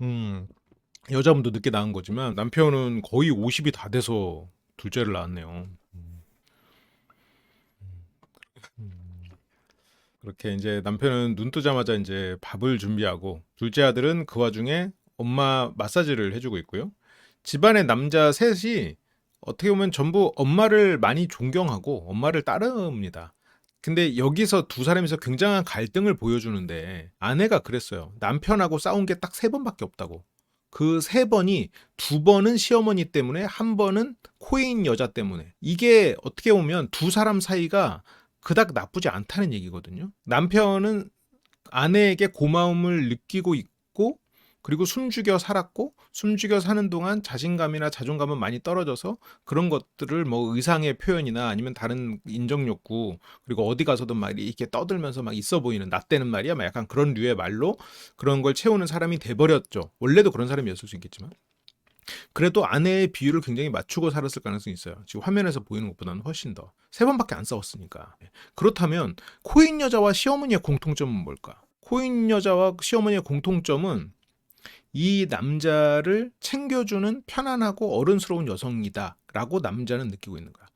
음, 여자분도 늦게 낳은 거지만 남편은 거의 50이 다 돼서 둘째를 낳았네요. 그렇게 이제 남편은 눈 뜨자마자 이제 밥을 준비하고 둘째 아들은 그 와중에 엄마 마사지를 해주고 있고요. 집안의 남자 셋이 어떻게 보면 전부 엄마를 많이 존경하고 엄마를 따릅니다. 근데 여기서 두 사람이서 굉장한 갈등을 보여주는데 아내가 그랬어요. 남편하고 싸운 게 딱 세 번밖에 없다고. 그 세 번이 두 번은 시어머니 때문에 한 번은 코인 여자 때문에. 이게 어떻게 보면 두 사람 사이가 그닥 나쁘지 않다는 얘기거든요. 남편은 아내에게 고마움을 느끼고 있고 그리고 숨죽여 살았고 숨죽여 사는 동안 자신감이나 자존감은 많이 떨어져서 그런 것들을 뭐 의상의 표현이나 아니면 다른 인정 욕구 그리고 어디 가서든 막 이렇게 떠들면서 막 있어 보이는 나 때는 말이야 막 약간 그런 류의 말로 그런 걸 채우는 사람이 돼버렸죠. 원래도 그런 사람이었을 수 있겠지만 그래도 아내의 비율을 굉장히 맞추고 살았을 가능성이 있어요. 지금 화면에서 보이는 것보다는 훨씬 더. 세 번밖에 안 싸웠으니까. 그렇다면 코인 여자와 시어머니의 공통점은 뭘까? 코인 여자와 시어머니의 공통점은 이 남자를 챙겨주는 편안하고 어른스러운 여성이다라고 남자는 느끼고 있는 거야.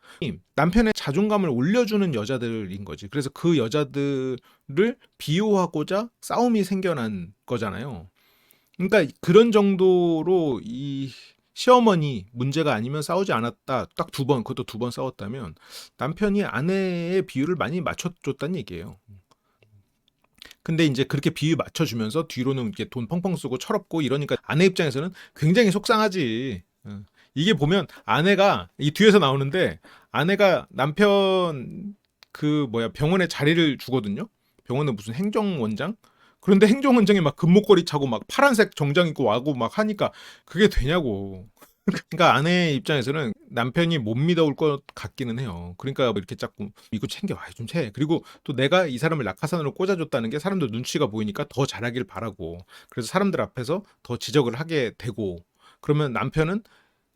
남편의 자존감을 올려주는 여자들인 거지. 그래서 그 여자들을 비호하고자 싸움이 생겨난 거잖아요. 그러니까 그런 정도로 이 시어머니 문제가 아니면 싸우지 않았다. 딱 두 번, 그것도 두 번 싸웠다면 남편이 아내의 비율을 많이 맞춰줬다는 얘기예요. 근데 이제 그렇게 비율 맞춰주면서 뒤로는 이렇게 돈 펑펑 쓰고 철없고 이러니까 아내 입장에서는 굉장히 속상하지. 이게 보면 아내가 이 뒤에서 나오는데 아내가 남편 그 뭐야 병원에 자리를 주거든요. 병원에 무슨 행정원장? 그런데 행정원장이 막 금목걸이 차고 막 파란색 정장 입고 와고 막 하니까 그게 되냐고. 그러니까 아내 입장에서는 남편이 못 믿어올 것 같기는 해요. 그러니까 뭐 이렇게 자꾸 이거 챙겨, 좀 채. 그리고 또 내가 이 사람을 낙하산으로 꽂아줬다는 게 사람들 눈치가 보이니까 더 잘하길 바라고. 그래서 사람들 앞에서 더 지적을 하게 되고. 그러면 남편은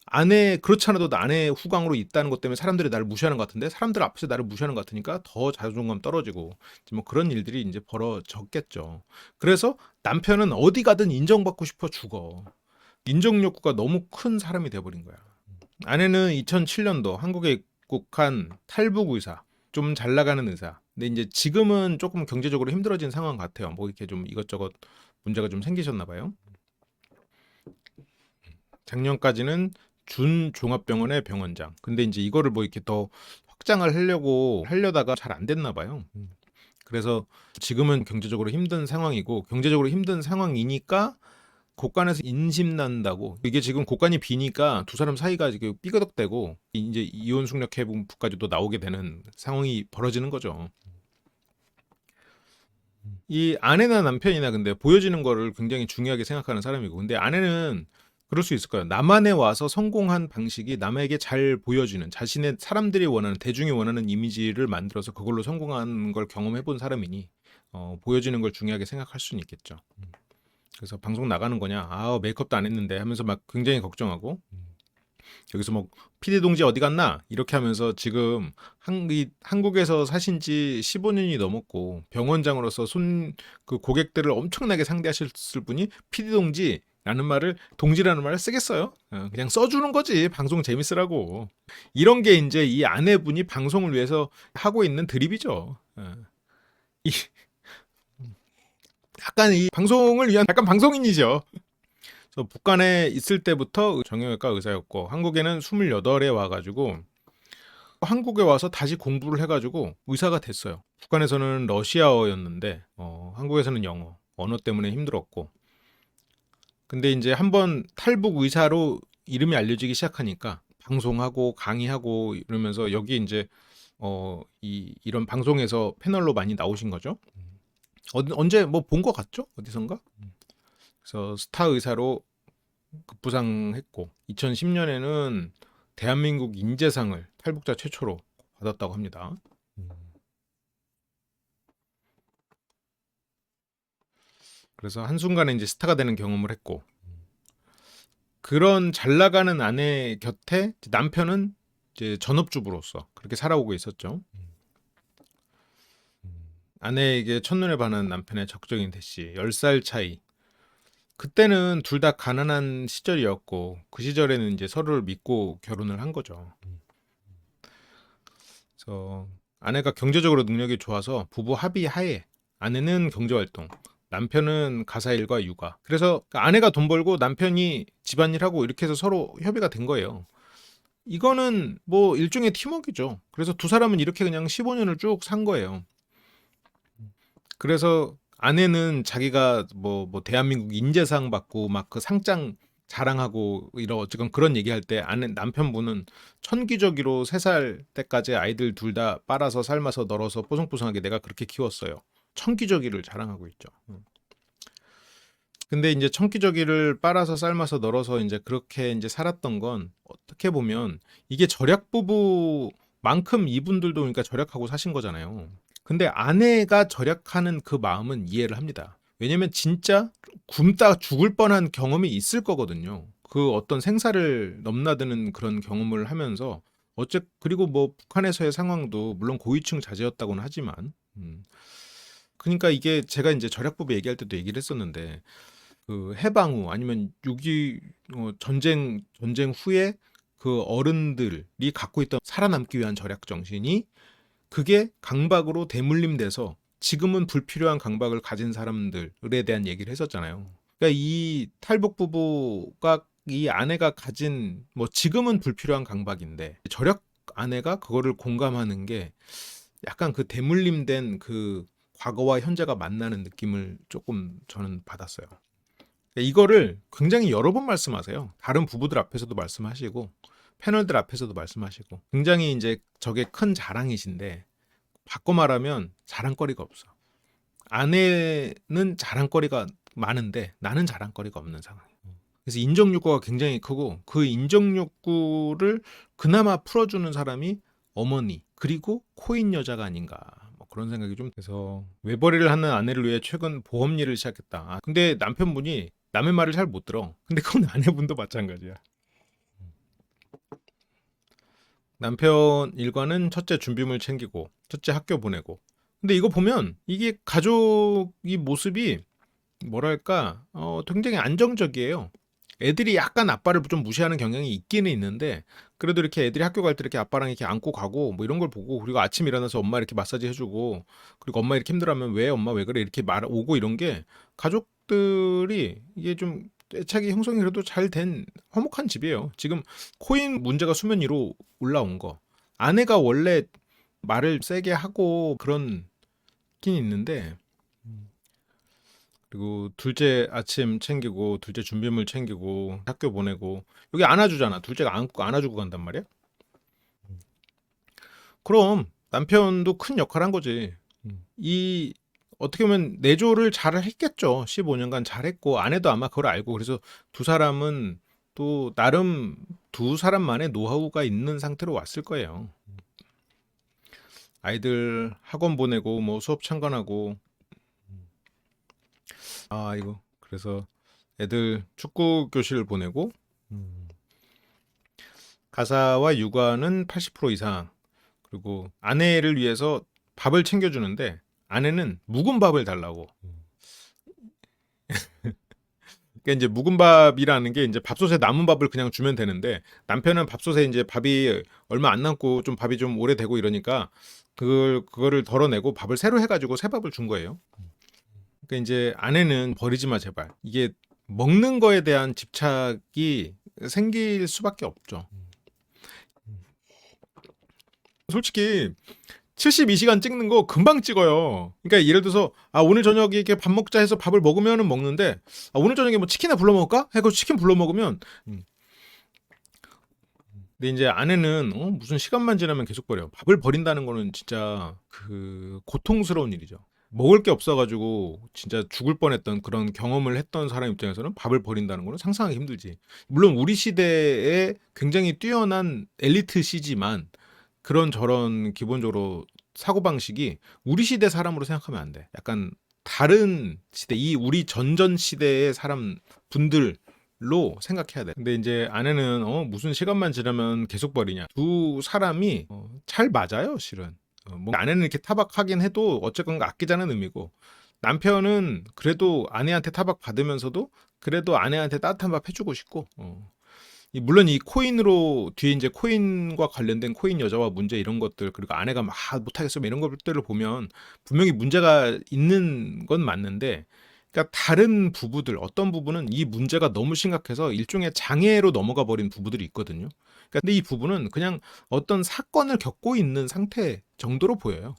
아내 그렇지 않아도 아내 후광으로 있다는 것 때문에 사람들이 나를 무시하는 것 같은데 사람들 앞에서 나를 무시하는 것 같으니까 더 자존감 떨어지고 뭐 그런 일들이 이제 벌어졌겠죠. 그래서 남편은 어디 가든 인정받고 싶어 죽어. 인정 욕구가 너무 큰 사람이 돼버린 거야. 아내는 2007년도 한국에 입국한 탈북 의사, 좀 잘 나가는 의사. 근데 이제 지금은 조금 경제적으로 힘들어진 상황 같아요. 뭐 이렇게 좀 이것저것 문제가 좀 생기셨나 봐요. 작년까지는 준 종합병원의 병원장. 근데 이제 이거를 뭐 이렇게 더 확장을 하려다가 잘 안 됐나 봐요. 그래서 지금은 경제적으로 힘든 상황이고 경제적으로 힘든 상황이니까 곳간에서 인심 난다고 이게 지금 곳간이 비니까 두 사람 사이가 지금 삐그덕대고 이제 이혼 숙력 해부까지도 나오게 되는 상황이 벌어지는 거죠. 이 아내나 남편이나 근데 보여지는 거를 굉장히 중요하게 생각하는 사람이고 근데 아내는 그럴 수 있을 거예요. 남한에 와서 성공한 방식이 남에게 잘 보여지는 자신의 사람들이 원하는 대중이 원하는 이미지를 만들어서 그걸로 성공한 걸 경험해 본 사람이니 보여지는 걸 중요하게 생각할 수는 있겠죠. 그래서 방송 나가는 거냐? 아, 메이크업도 안 했는데 하면서 막 굉장히 걱정하고 여기서 뭐 PD 동지 어디 갔나? 이렇게 하면서 지금 한국에서 사신 지 15년이 넘었고 병원장으로서 그 고객들을 엄청나게 상대하셨을 분이 PD 동지라는 말을 동지라는 말을 쓰겠어요? 그냥 써주는 거지 방송 재밌으라고 이런 게 이제 이 아내분이 방송을 위해서 하고 있는 드립이죠. 이 약간 이 방송을 위한 약간 방송인이죠. 그래서 북한에 있을 때부터 정형외과 의사였고 한국에는 28에 와가지고 한국에 와서 다시 공부를 해가지고 의사가 됐어요. 북한에서는 러시아어였는데 한국에서는 영어 언어 때문에 힘들었고 근데 이제 한번 탈북 의사로 이름이 알려지기 시작하니까 방송하고 강의하고 이러면서 여기 이제 이런 방송에서 패널로 많이 나오신 거죠. 언제 뭐 본 것 같죠? 어디선가? 그래서 스타 의사로 급부상했고 2010년에는 대한민국 인재상을 탈북자 최초로 받았다고 합니다. 그래서 한순간에 이제 스타가 되는 경험을 했고 그런 잘 나가는 아내 곁에 남편은 이제 전업주부로서 그렇게 살아오고 있었죠. 아내에게 첫눈에 반한 남편의 적적인 대시 10살 차이 그때는 둘 다 가난한 시절이었고 그 시절에는 이제 서로를 믿고 결혼을 한 거죠. 그래서 아내가 경제적으로 능력이 좋아서 부부 합의 하에 아내는 경제활동, 남편은 가사일과 육아. 그래서 아내가 돈 벌고 남편이 집안일하고 이렇게 해서 서로 협의가 된 거예요. 이거는 뭐 일종의 팀워크죠. 그래서 두 사람은 이렇게 그냥 15년을 쭉 산 거예요. 그래서 아내는 자기가 뭐 대한민국 인재상 받고 막 그 상장 자랑하고 이런 어쨌건 그런 얘기할 때 아내 남편분은 천기저귀로 3살 때까지 아이들 둘 다 빨아서 삶아서 널어서 뽀송뽀송하게 내가 그렇게 키웠어요. 천기저귀를 자랑하고 있죠. 근데 이제 천기저귀를 빨아서 삶아서 널어서 이제 그렇게 이제 살았던 건 어떻게 보면 이게 절약 부부만큼 이분들도 그러니까 절약하고 사신 거잖아요. 근데 아내가 절약하는 그 마음은 이해를 합니다. 왜냐면 진짜 굶다 죽을 뻔한 경험이 있을 거거든요. 그 어떤 생사를 넘나드는 그런 경험을 하면서 그리고 뭐 북한에서의 상황도 물론 고위층 자제였다고는 하지만 그러니까 이게 제가 이제 절약부부 얘기할 때도 얘기를 했었는데 그 해방 후 아니면 전쟁 후에 그 어른들이 갖고 있던 살아남기 위한 절약 정신이 그게 강박으로 대물림돼서 지금은 불필요한 강박을 가진 사람들에 대한 얘기를 했었잖아요. 그러니까 이 탈북 부부가 이 아내가 가진 뭐 지금은 불필요한 강박인데 절약 아내가 그거를 공감하는 게 약간 그 대물림된 그 과거와 현재가 만나는 느낌을 조금 저는 받았어요. 이거를 굉장히 여러 번 말씀하세요. 다른 부부들 앞에서도 말씀하시고 패널들 앞에서도 말씀하시고 굉장히 이제 저게 큰 자랑이신데 바꿔 말하면 자랑거리가 없어. 아내는 자랑거리가 많은데 나는 자랑거리가 없는 상황이에요. 그래서 인정 욕구가 굉장히 크고 그 인정 욕구를 그나마 풀어주는 사람이 어머니 그리고 코인 여자가 아닌가 뭐 그런 생각이 좀 돼서 외벌이를 하는 아내를 위해 최근 보험 일을 시작했다. 근데 남편분이 남의 말을 잘 못 들어. 근데 그건 아내분도 마찬가지야. 남편 일과는 첫째 준비물 챙기고 첫째 학교 보내고. 근데 이거 보면 이게 가족이 모습이 뭐랄까 굉장히 안정적이에요. 애들이 약간 아빠를 좀 무시하는 경향이 있기는 있는데 그래도 이렇게 애들이 학교 갈 때 이렇게 아빠랑 이렇게 안고 가고 뭐 이런 걸 보고 그리고 아침 일어나서 엄마 이렇게 마사지 해주고 그리고 엄마 이렇게 힘들어하면 왜 엄마 왜 그래 이렇게 말 오고 이런 게 가족들이 이게 좀 애착이 형성이 그래도 잘 된 화목한 집이에요. 지금 코인 문제가 수면 위로 올라온 거 아내가 원래 말을 세게 하고 그런 긴 있는데 그리고 둘째 아침 챙기고 둘째 준비물 챙기고 학교 보내고 여기 안아주잖아. 둘째가 안아주고 간단 말이야. 그럼 남편도 큰 역할 한 거지. 이 어떻게 보면 내조를 잘 했겠죠. 15년간 잘했고 아내도 아마 그걸 알고 그래서 두 사람은 또 나름 두 사람만의 노하우가 있는 상태로 왔을 거예요. 아이들 학원 보내고 뭐 수업 참관하고 이거 그래서 애들 축구 교실 보내고 가사와 육아는 80% 이상 그리고 아내를 위해서 밥을 챙겨주는데 아내는 묵은 밥을 달라고. 그러니까 이제 묵은 밥이라는 게 이제 밥솥에 남은 밥을 그냥 주면 되는데 남편은 밥솥에 이제 밥이 얼마 안 남고 좀 밥이 좀 오래되고 이러니까 그거를 덜어내고 밥을 새로 해가지고 새 밥을 준 거예요. 그러니까 이제 아내는 버리지 마 제발. 이게 먹는 거에 대한 집착이 생길 수밖에 없죠. 솔직히 72시간 찍는 거 금방 찍어요. 그러니까 예를 들어서 오늘 저녁에 이렇게 밥 먹자 해서 밥을 먹으면은 먹는데 오늘 저녁에 뭐 치킨이나 불러 먹을까? 해서 치킨 불러 먹으면 근데 이제 아내는 무슨 시간만 지나면 계속 버려. 밥을 버린다는 거는 진짜 그 고통스러운 일이죠. 먹을 게 없어가지고 진짜 죽을 뻔했던 그런 경험을 했던 사람 입장에서는 밥을 버린다는 거는 상상하기 힘들지. 물론 우리 시대에 굉장히 뛰어난 엘리트 시지만 그런 저런 기본적으로 사고방식이 우리 시대 사람으로 생각하면 안 돼. 약간 다른 시대, 이 우리 전전 시대의 사람 분들로 생각해야 돼. 근데 이제 아내는 무슨 시간만 지나면 계속 버리냐. 두 사람이 잘 맞아요, 실은. 뭐 아내는 이렇게 타박하긴 해도 어쨌건 아끼자는 의미고 남편은 그래도 아내한테 타박 받으면서도 그래도 아내한테 따뜻한 밥 해주고 싶고 물론 이 코인으로 뒤에 이제 코인과 관련된 코인 여자와 문제 이런 것들 그리고 아내가 막 못하겠어 이런 것들을 보면 분명히 문제가 있는 건 맞는데 그러니까 다른 부부들 어떤 부부는 이 문제가 너무 심각해서 일종의 장애로 넘어가 버린 부부들이 있거든요. 그러니까 근데 이 부부는 그냥 어떤 사건을 겪고 있는 상태 정도로 보여요.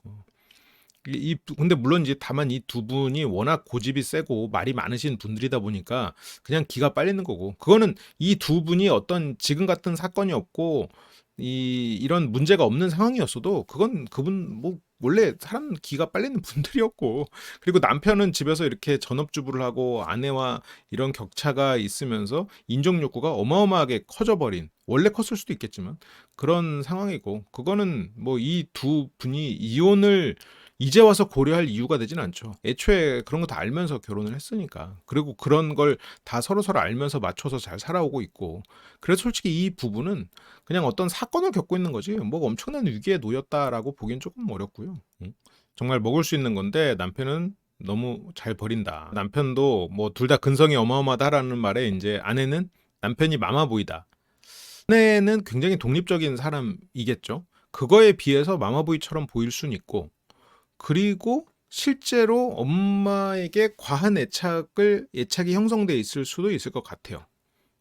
근데 물론 이제 다만 이 두 분이 워낙 고집이 세고 말이 많으신 분들이다 보니까 그냥 기가 빨리는 거고 그거는 이 두 분이 어떤 지금 같은 사건이 없고 이런 문제가 없는 상황이었어도 그건 그분 뭐 원래 사람 기가 빨리는 분들이었고 그리고 남편은 집에서 이렇게 전업주부를 하고 아내와 이런 격차가 있으면서 인정 욕구가 어마어마하게 커져버린 원래 컸을 수도 있겠지만 그런 상황이고 그거는 뭐 이 두 분이 이혼을 이제 와서 고려할 이유가 되진 않죠. 애초에 그런 거 다 알면서 결혼을 했으니까. 그리고 그런 걸 다 서로서로 알면서 맞춰서 잘 살아오고 있고. 그래서 솔직히 이 부부는 그냥 어떤 사건을 겪고 있는 거지. 뭐 엄청난 위기에 놓였다라고 보기엔 조금 어렵고요. 정말 먹을 수 있는 건데 남편은 너무 잘 버린다. 남편도 뭐 둘 다 근성이 어마어마하다라는 말에 이제 아내는 남편이 마마보이다. 아내는 굉장히 독립적인 사람이겠죠. 그거에 비해서 마마보이처럼 보일 수는 있고 그리고 실제로 엄마에게 과한 애착이 형성돼 있을 수도 있을 것 같아요.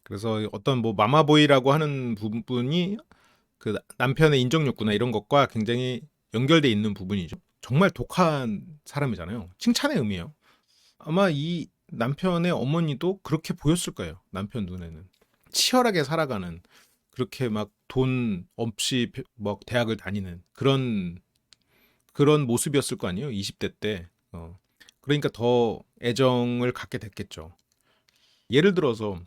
그래서 어떤 뭐 마마보이라고 하는 부분이 그 남편의 인정 욕구나 이런 것과 굉장히 연결돼 있는 부분이죠. 정말 독한 사람이잖아요. 칭찬의 의미예요. 아마 이 남편의 어머니도 그렇게 보였을 거예요. 남편 눈에는 치열하게 살아가는 그렇게 막 돈 없이 막 대학을 다니는 그런 모습이었을 거 아니에요. 20대 때. 그러니까 더 애정을 갖게 됐겠죠. 예를 들어서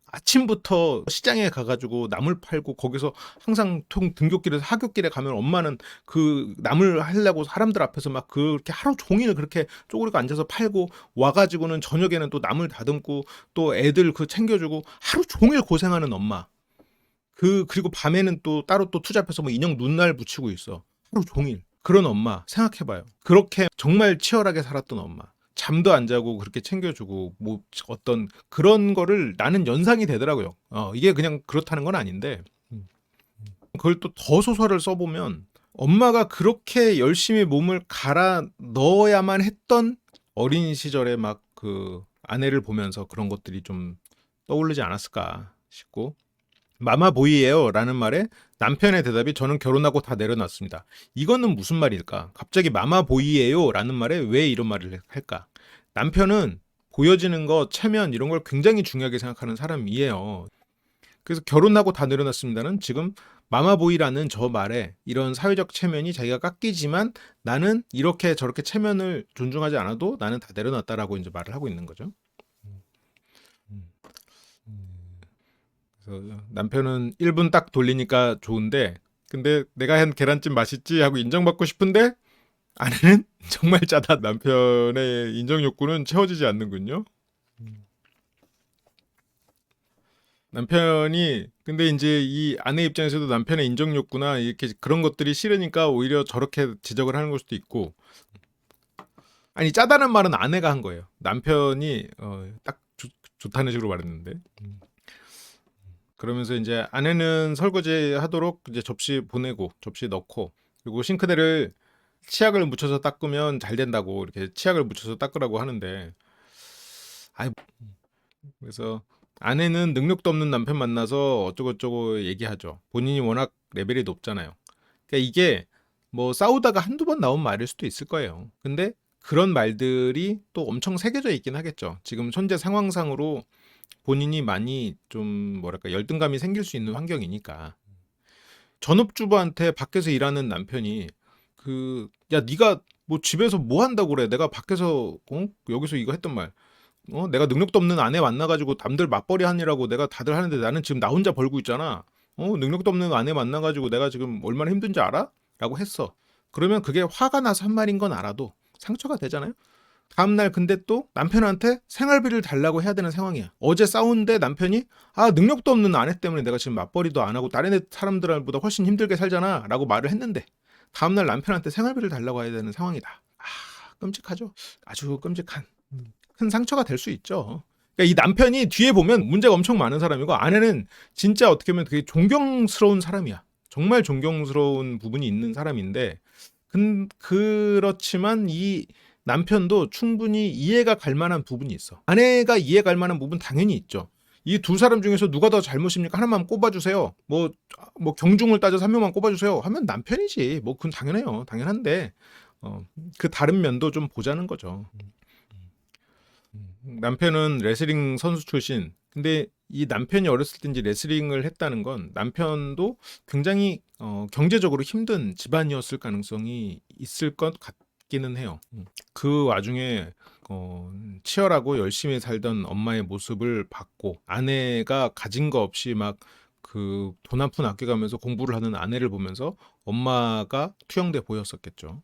아침부터 시장에 가가지고 나물 팔고 거기서 항상 등굣길에서 하굣길에 가면 엄마는 그 나물 하려고 사람들 앞에서 막 그렇게 하루 종일 그렇게 쪼그리고 앉아서 팔고 와가지고는 저녁에는 또 나물 다듬고 또 애들 그 챙겨주고 하루 종일 고생하는 엄마. 그리고 밤에는 또 따로 또 투잡해서 뭐 인형 눈날 붙이고 있어. 하루 종일. 그런 엄마 생각해봐요. 그렇게 정말 치열하게 살았던 엄마. 잠도 안 자고 그렇게 챙겨주고 뭐 어떤 그런 거를 나는 연상이 되더라고요. 이게 그냥 그렇다는 건 아닌데 그걸 또 더 소설을 써보면 엄마가 그렇게 열심히 몸을 갈아 넣어야만 했던 어린 시절에 막 그 아내를 보면서 그런 것들이 좀 떠오르지 않았을까 싶고 마마보이예요 라는 말에 남편의 대답이 저는 결혼하고 다 내려놨습니다. 이거는 무슨 말일까? 갑자기 마마보이예요 라는 말에 왜 이런 말을 할까? 남편은 보여지는 거, 체면 이런 걸 굉장히 중요하게 생각하는 사람이에요. 그래서 결혼하고 다 내려놨습니다는 지금 마마보이라는 저 말에 이런 사회적 체면이 자기가 깎이지만 나는 이렇게 저렇게 체면을 존중하지 않아도 나는 다 내려놨다라고 이제 말을 하고 있는 거죠. 그래서 남편은 1분 딱 돌리니까 좋은데 근데 내가 한 계란찜 맛있지 하고 인정받고 싶은데 아내는 정말 짜다. 남편의 인정 욕구는 채워지지 않는군요. 남편이 근데 이제 이 아내 입장에서도 남편의 인정 욕구나 이렇게 그런 것들이 싫으니까 오히려 저렇게 지적을 하는 걸 수도 있고 아니 짜다는 말은 아내가 한 거예요. 남편이 딱 좋다는 식으로 말했는데 그러면서 이제 아내는 설거지 하도록 이제 접시 보내고 접시 넣고 그리고 싱크대를 치약을 묻혀서 닦으면 잘 된다고 이렇게 치약을 묻혀서 닦으라고 하는데 아이 그래서 아내는 능력도 없는 남편 만나서 어쩌고저쩌고 얘기하죠. 본인이 워낙 레벨이 높잖아요. 그러니까 이게 뭐 싸우다가 한두 번 나온 말일 수도 있을 거예요. 근데 그런 말들이 또 엄청 새겨져 있긴 하겠죠. 지금 현재 상황상으로 본인이 많이 좀 뭐랄까 열등감이 생길 수 있는 환경이니까 전업주부한테 밖에서 일하는 남편이 야 네가 뭐 집에서 뭐 한다고 그래 내가 밖에서 여기서 이거 했던 말 내가 능력도 없는 아내 만나가지고 남들 맞벌이 하느라고 내가 다들 하는데 나는 지금 나 혼자 벌고 있잖아 능력도 없는 아내 만나가지고 내가 지금 얼마나 힘든지 알아? 라고 했어. 그러면 그게 화가 나서 한 말인 건 알아도 상처가 되잖아요. 다음날 근데 또 남편한테 생활비를 달라고 해야 되는 상황이야. 어제 싸우는데 남편이 능력도 없는 아내 때문에 내가 지금 맞벌이도 안 하고 다른 사람들보다 훨씬 힘들게 살잖아 라고 말을 했는데 다음날 남편한테 생활비를 달라고 해야 되는 상황이다. 끔찍하죠. 아주 끔찍한 큰 상처가 될 수 있죠. 그러니까 이 남편이 뒤에 보면 문제가 엄청 많은 사람이고 아내는 진짜 어떻게 보면 되게 존경스러운 사람이야. 정말 존경스러운 부분이 있는 사람인데 그렇지만 이 남편도 충분히 이해가 갈 만한 부분이 있어. 아내가 이해 갈 만한 부분 당연히 있죠. 이 두 사람 중에서 누가 더 잘못입니까? 하나만 꼽아주세요. 뭐 경중을 따져서 한 명만 꼽아주세요. 하면 남편이지. 뭐 그건 당연해요. 당연한데 그 다른 면도 좀 보자는 거죠. 남편은 레슬링 선수 출신. 근데 이 남편이 어렸을 때 이제 레슬링을 했다는 건 남편도 굉장히 경제적으로 힘든 집안이었을 가능성이 있을 것 같기는 해요. 그 와중에 치열하고 열심히 살던 엄마의 모습을 봤고 아내가 가진 거 없이 막 그 돈 한 푼 아껴가면서 공부를 하는 아내를 보면서 엄마가 투영돼 보였었겠죠.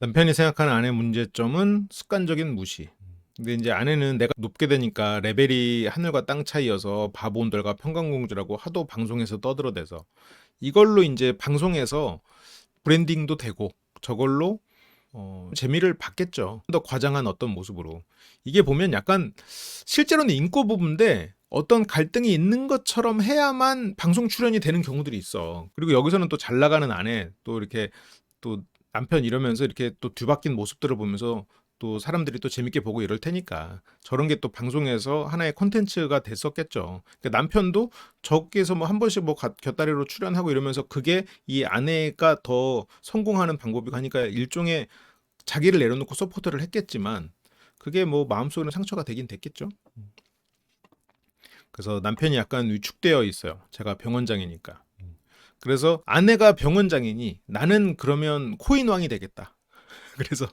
남편이 생각하는 아내 문제점은 습관적인 무시. 근데 이제 아내는 내가 높게 되니까 레벨이 하늘과 땅 차이여서 바보온들과 평강공주라고 하도 방송에서 떠들어대서 이걸로 이제 방송에서 브랜딩도 되고 저걸로 재미를 받겠죠. 더 과장한 어떤 모습으로. 이게 보면 약간 실제로는 인고 부부인데 어떤 갈등이 있는 것처럼 해야만 방송 출연이 되는 경우들이 있어. 그리고 여기서는 또 잘 나가는 아내, 또 이렇게 또 남편 이러면서 이렇게 또 뒤바뀐 모습들을 보면서 또 사람들이 또 재밌게 보고 이럴 테니까 저런 게 또 방송에서 하나의 콘텐츠가 됐었겠죠. 그러니까 남편도 저기에서 뭐 한 번씩 뭐 곁다리로 출연하고 이러면서 그게 이 아내가 더 성공하는 방법이 가니까 일종의 자기를 내려놓고 서포트를 했겠지만 그게 뭐 마음속에는 상처가 되긴 됐겠죠. 그래서 남편이 약간 위축되어 있어요. 제가 병원장이니까. 그래서 아내가 병원장이니 나는 그러면 코인왕이 되겠다. 그래서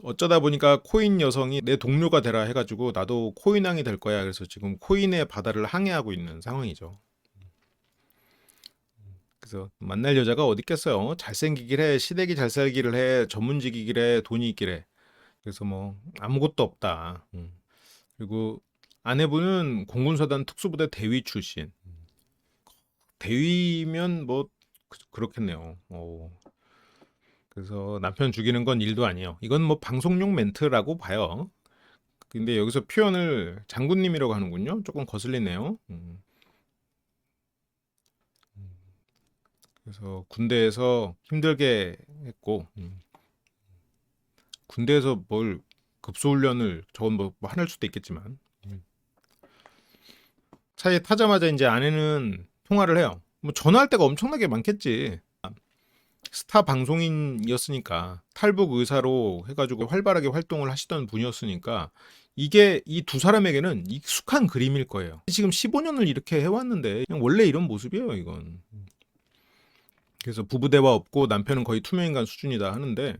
어쩌다 보니까 코인 여성이 내 동료가 되라 해가지고 나도 코인왕이 될 거야. 그래서 지금 코인의 바다를 항해하고 있는 상황이죠. 그래서 만날 여자가 어디 있겠어요. 잘생기길 해, 시댁이 잘 살기를 해, 전문직이길 해, 돈이 있길 해. 그래서 뭐 아무것도 없다. 그리고 아내분은 공군사단 특수부대 대위 출신. 대위면 뭐 그렇겠네요. 그래서 남편 죽이는 건 일도 아니에요. 이건 뭐 방송용 멘트라고 봐요. 근데 여기서 표현을 장군님이라고 하는군요. 조금 거슬리네요. 그래서 군대에서 힘들게 했고 군대에서 뭘 급소훈련을 저건 뭐 하늘 수도 있겠지만 차에 타자마자 이제 아내는 통화를 해요. 뭐 전화할 때가 엄청나게 많겠지. 스타 방송인이었으니까 탈북 의사로 해가지고 활발하게 활동을 하시던 분이었으니까 이게 이 두 사람에게는 익숙한 그림일 거예요. 지금 15년을 이렇게 해왔는데 그냥 원래 이런 모습이에요, 이건. 그래서 부부 대화 없고 남편은 거의 투명인간 수준이다 하는데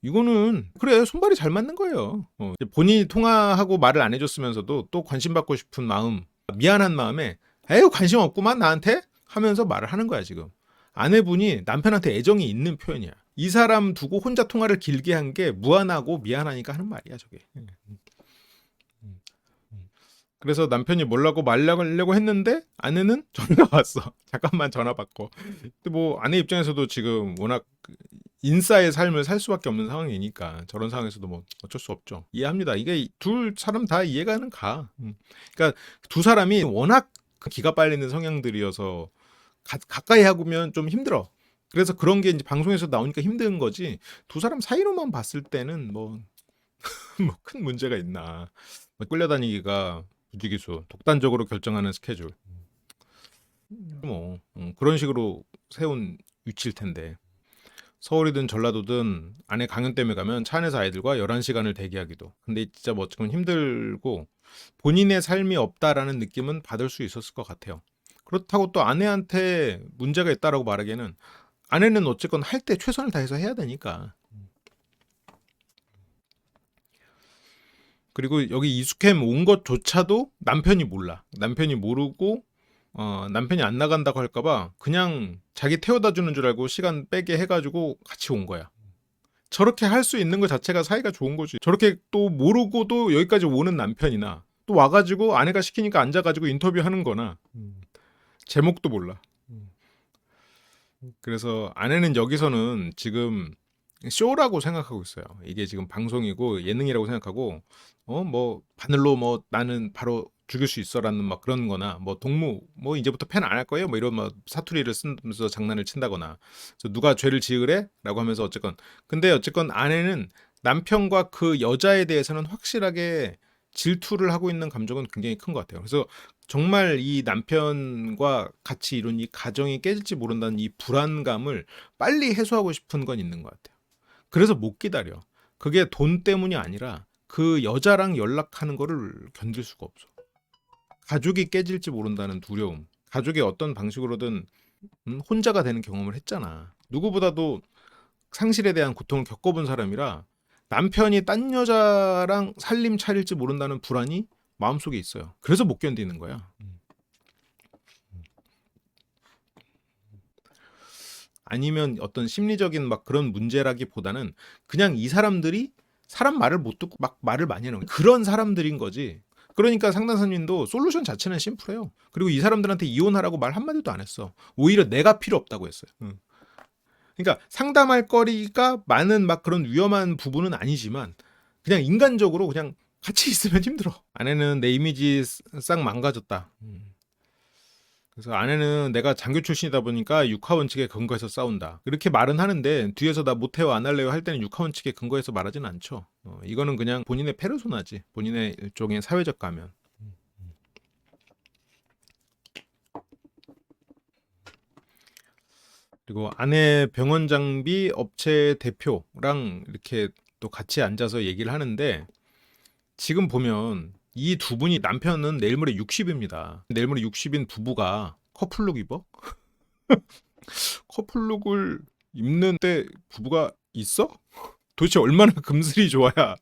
이거는 그래 손발이 잘 맞는 거예요. 본인이 통화하고 말을 안 해줬으면서도 또 관심 받고 싶은 마음, 미안한 마음에 에휴 관심 없구만 나한테 하면서 말을 하는 거야 지금. 아내분이 남편한테 애정이 있는 표현이야. 이 사람 두고 혼자 통화를 길게 한 게 무안하고 미안하니까 하는 말이야 저게. 그래서 남편이 뭐라고 말하려고 했는데 아내는 전화가 왔어. 잠깐만 전화 받고. 근데 뭐 아내 입장에서도 지금 워낙 인싸의 삶을 살 수밖에 없는 상황이니까 저런 상황에서도 뭐 어쩔 수 없죠. 이해합니다. 이게 둘 사람 다 이해가는 가. 그러니까 두 사람이 워낙 기가 빨리는 성향들이어서 가까이 하고면 좀 힘들어. 그래서 그런 게 이제 방송에서 나오니까 힘든 거지. 두 사람 사이로만 봤을 때는 뭐 큰 문제가 있나. 끌려다니기가 부지기수, 독단적으로 결정하는 스케줄. 뭐 그런 식으로 세운 위치일 텐데. 서울이든 전라도든 아내 강연 때문에 가면 차 안에서 아이들과 11시간을 대기하기도. 근데 진짜 뭐 지금 힘들고 본인의 삶이 없다라는 느낌은 받을 수 있었을 것 같아요. 그렇다고 또 아내한테 문제가 있다라고 말하기에는 아내는 어쨌건 할 때 최선을 다해서 해야 되니까. 그리고 여기 이수캠 온 것조차도 남편이 몰라. 남편이 모르고 남편이 안 나간다고 할까봐 그냥 자기 태워다 주는 줄 알고 시간 빼게 해가지고 같이 온 거야. 저렇게 할 수 있는 것 자체가 사이가 좋은 거지. 저렇게 또 모르고도 여기까지 오는 남편이나 또 와가지고 아내가 시키니까 앉아가지고 인터뷰하는 거나 제목도 몰라. 그래서 아내는 여기서는 지금 쇼라고 생각하고 있어요. 이게 지금 방송이고 예능이라고 생각하고 뭐 바늘로 뭐 나는 바로 죽일 수 있어라는 막 그런 거나 뭐 동무 뭐 이제부터 팬 안 할 거예요 뭐 이런 막 사투리를 쓰면서 장난을 친다거나 그래서 누가 죄를 지으래라고 하면서 어쨌건 근데 어쨌건 아내는 남편과 그 여자에 대해서는 확실하게 질투를 하고 있는 감정은 굉장히 큰 것 같아요. 그래서 정말 이 남편과 같이 이룬 이 가정이 깨질지 모른다는 이 불안감을 빨리 해소하고 싶은 건 있는 것 같아요. 그래서 못 기다려. 그게 돈 때문이 아니라 그 여자랑 연락하는 거를 견딜 수가 없어. 가족이 깨질지 모른다는 두려움. 가족이 어떤 방식으로든 혼자가 되는 경험을 했잖아. 누구보다도 상실에 대한 고통을 겪어본 사람이라 남편이 딴 여자랑 살림 차릴지 모른다는 불안이 마음속에 있어요. 그래서 못 견디는 거야. 아니면 어떤 심리적인 막 그런 문제라기보다는 그냥 이 사람들이 사람 말을 못 듣고 막 말을 많이 하는 거예요. 그런 사람들인 거지. 그러니까 상담사님도 솔루션 자체는 심플해요. 그리고 이 사람들한테 이혼하라고 말 한마디도 안 했어. 오히려 내가 필요 없다고 했어요. 그러니까 상담할 거리가 많은 막 그런 위험한 부분은 아니지만 그냥 인간적으로 그냥 같이 있으면 힘들어. 아내는 내 이미지 싹 망가졌다. 그래서 아내는 내가 장교 출신이다 보니까 육하 원칙에 근거해서 싸운다. 이렇게 말은 하는데 뒤에서 나 못해요 안 할래요 할 때는 육하 원칙에 근거해서 말하진 않죠. 이거는 그냥 본인의 페르소나지. 본인의 일종의 사회적 가면. 그리고 아내 병원 장비 업체 대표랑 이렇게 또 같이 앉아서 얘기를 하는데 지금 보면 이 두 분이 남편은 내일 모레 60입니다. 내일 모레 60인 부부가 커플룩 입어? 커플룩을 입는 때 부부가 있어? 도대체 얼마나 금슬이 좋아야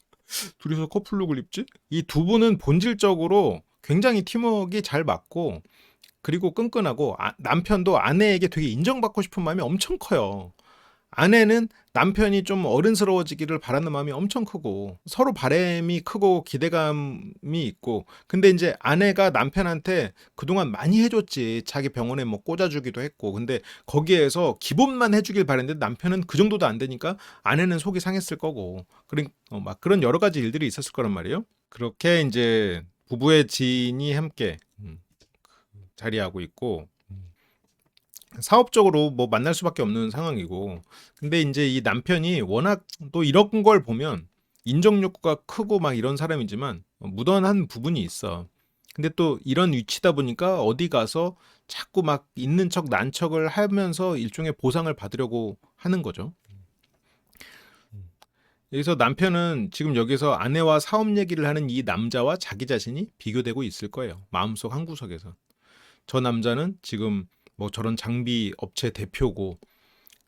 둘이서 커플룩을 입지? 이 두 분은 본질적으로 굉장히 팀워크가 잘 맞고 그리고 끈끈하고 남편도 아내에게 되게 인정받고 싶은 마음이 엄청 커요. 아내는 남편이 좀 어른스러워지기를 바라는 마음이 엄청 크고 서로 바람이 크고 기대감이 있고 근데 이제 아내가 남편한테 그동안 많이 해줬지. 자기 병원에 뭐 꽂아주기도 했고 근데 거기에서 기본만 해주길 바랬는데 남편은 그 정도도 안 되니까 아내는 속이 상했을 거고 막 그런 여러 가지 일들이 있었을 거란 말이에요. 그렇게 이제 부부의 지인이 함께 자리하고 있고 사업적으로 뭐 만날 수밖에 없는 상황이고 근데 이제 이 남편이 워낙 또 이런 걸 보면 인정 욕구가 크고 막 이런 사람이지만 무던한 부분이 있어. 근데 또 이런 위치다 보니까 어디 가서 자꾸 막 있는 척 난 척을 하면서 일종의 보상을 받으려고 하는 거죠. 여기서 남편은 지금 여기서 아내와 사업 얘기를 하는 이 남자와 자기 자신이 비교되고 있을 거예요. 마음속 한구석에서. 저 남자는 지금 뭐 저런 장비 업체 대표고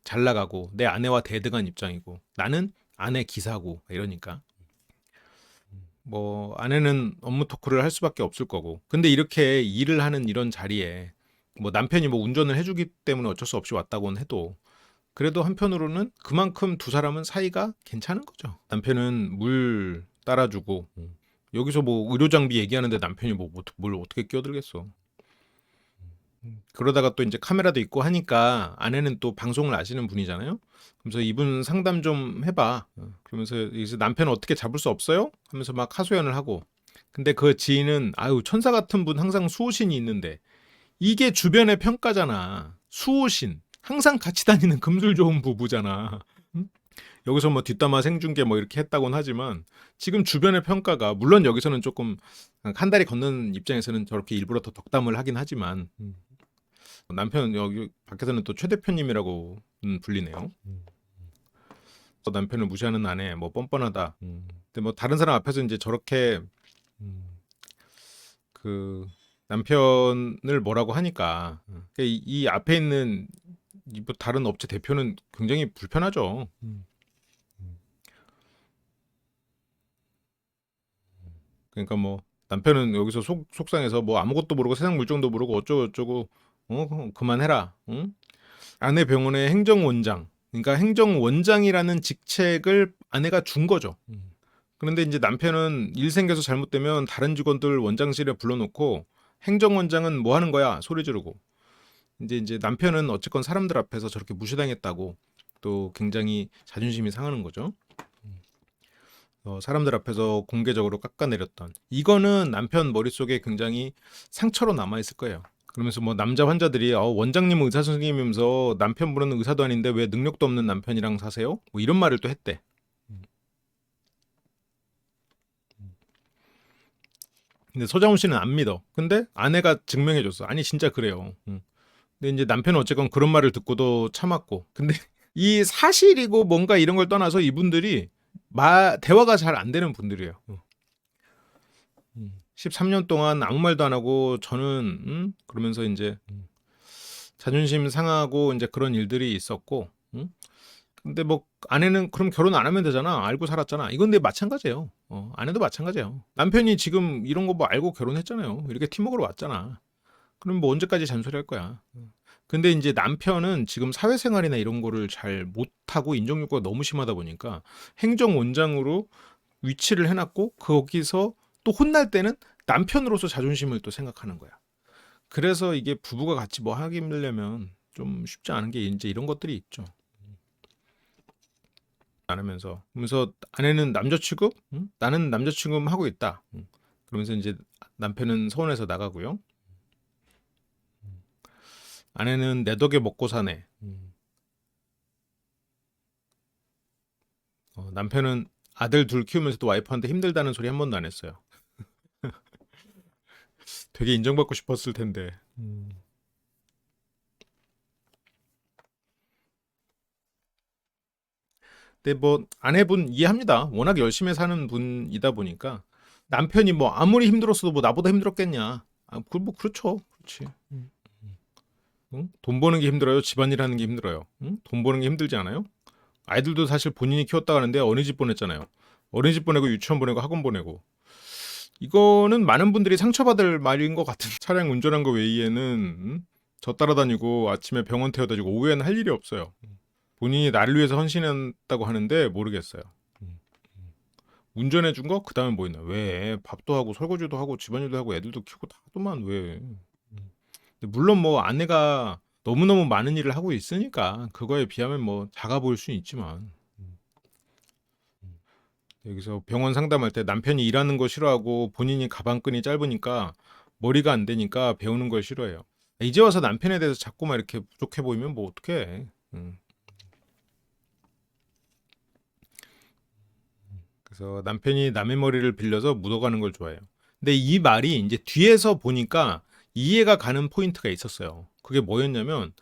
잘 나가고 내 아내와 대등한 입장이고 나는 아내 기사고 이러니까 뭐 아내는 업무 토크를 할 수밖에 없을 거고 근데 이렇게 일을 하는 이런 자리에 뭐 남편이 뭐 운전을 해주기 때문에 어쩔 수 없이 왔다고는 해도 그래도 한편으로는 그만큼 두 사람은 사이가 괜찮은 거죠. 남편은 물 따라주고 여기서 뭐 의료 장비 얘기하는데 남편이 뭘 어떻게 끼어들겠어. 그러다가 또 이제 카메라도 있고 하니까 아내는 또 방송을 아시는 분이잖아요. 그래서 이분 상담 좀 해봐. 그러면서 여기서 남편 어떻게 잡을 수 없어요? 하면서 막 하소연을 하고. 근데 그 지인은 아유 천사 같은 분 항상 수호신이 있는데 이게 주변의 평가잖아. 수호신 항상 같이 다니는 금술 좋은 부부잖아. 응? 여기서 뭐 뒷담화 생중계 뭐 이렇게 했다고는 하지만 지금 주변의 평가가 물론 여기서는 조금 한 다리 건너는 입장에서는 저렇게 일부러 더 덕담을 하긴 하지만 남편 여기 밖에서는 또 최 대표님이라고 불리네요. 남편을 무시하는 아내 뭐 뻔뻔하다. 근데 뭐 다른 사람 앞에서 이제 저렇게 그 남편을 뭐라고 하니까 이 앞에 있는 뭐 다른 업체 대표는 굉장히 불편하죠. 그러니까 뭐 남편은 여기서 속상해서 뭐 아무것도 모르고 세상 물정도 모르고 어쩌고 저쩌고 그만해라. 응? 아내 병원의 행정원장. 그러니까 행정원장이라는 직책을 아내가 준 거죠. 그런데 이제 남편은 일 생겨서 잘못되면 다른 직원들 원장실에 불러놓고 행정원장은 뭐 하는 거야 소리 지르고 이제 남편은 어쨌건 사람들 앞에서 저렇게 무시당했다고 또 굉장히 자존심이 상하는 거죠. 사람들 앞에서 공개적으로 깎아내렸던 이거는 남편 머릿속에 굉장히 상처로 남아있을 거예요. 그러면서 뭐 남자 환자들이 원장님은 의사 선생님이면서 남편분은 의사도 아닌데 왜 능력도 없는 남편이랑 사세요? 뭐 이런 말을 또 했대. 근데 서장훈 씨는 안 믿어. 근데 아내가 증명해줬어. 아니 진짜 그래요. 근데 이제 남편은 어쨌건 그런 말을 듣고도 참았고. 근데 이 사실이고 뭔가 이런 걸 떠나서 이분들이 대화가 잘 안 되는 분들이에요. 13년 동안 아무 말도 안 하고 저는 그러면서 이제 자존심 상하고 이제 그런 일들이 있었고. 근데 뭐 아내는 그럼 결혼 안 하면 되잖아. 알고 살았잖아. 이건 내 마찬가지예요. 아내도 마찬가지예요. 남편이 지금 이런 거 뭐 알고 결혼했잖아요. 이렇게 팀워크로 왔잖아. 그럼 뭐 언제까지 잔소리할 거야. 근데 이제 남편은 지금 사회생활이나 이런 거를 잘 못하고 인정욕구가 너무 심하다 보니까 행정원장으로 위치를 해놨고 거기서 또 혼날 때는 남편으로서 자존심을 또 생각하는 거야. 그래서 이게 부부가 같이 뭐 하려면 좀 쉽지 않은 게 이제 이런 것들이 있죠. 안 하면서 그러면서 아내는 남자 취급, 나는 남자 취급 하고 있다. 그러면서 이제 남편은 서운해서 나가고요. 아내는 내 덕에 먹고 사네. 남편은 아들 둘 키우면서도 와이프한테 힘들다는 소리 한 번도 안 했어요. 되게 인정받고 싶었을 텐데. 근데 뭐 아내분 이해합니다. 워낙 열심히 사는 분이다 보니까 남편이 뭐 아무리 힘들었어도 뭐 나보다 힘들었겠냐. 뭐 그렇죠. 그렇지. 응? 돈 버는 게 힘들어요? 집안일 하는 게 힘들어요? 응? 돈 버는 게 힘들지 않아요? 아이들도 사실 본인이 키웠다 가는데 어린이집 보냈잖아요. 어린이집 보내고 유치원 보내고 학원 보내고. 이거는 많은 분들이 상처받을 말인 것 같은 차량 운전한 거 외에는 저 따라다니고 아침에 병원 태워다주고 오후에는 할 일이 없어요. 본인이 나를 위해서 헌신했다고 하는데 모르겠어요. 운전해 준 거? 그 다음에 뭐 있나? 왜? 밥도 하고 설거지도 하고 집안일도 하고 애들도 키우고 다 하더만 왜? 근데 물론 뭐 아내가 너무너무 많은 일을 하고 있으니까 그거에 비하면 뭐 작아 보일 수는 있지만 여기서 병원 상담할 때 남편이 일하는 거 싫어하고 본인이 가방끈이 짧으니까 머리가 안 되니까 배우는 걸 싫어해요. 이제 와서 남편에 대해서 자꾸만 이렇게 부족해 보이면 뭐 어떡해. 그래서 남편이 남의 머리를 빌려서 묻어가는 걸 좋아해요. 근데 이 말이 이제 뒤에서 보니까 이해가 가는 포인트가 있었어요. 그게 뭐였냐면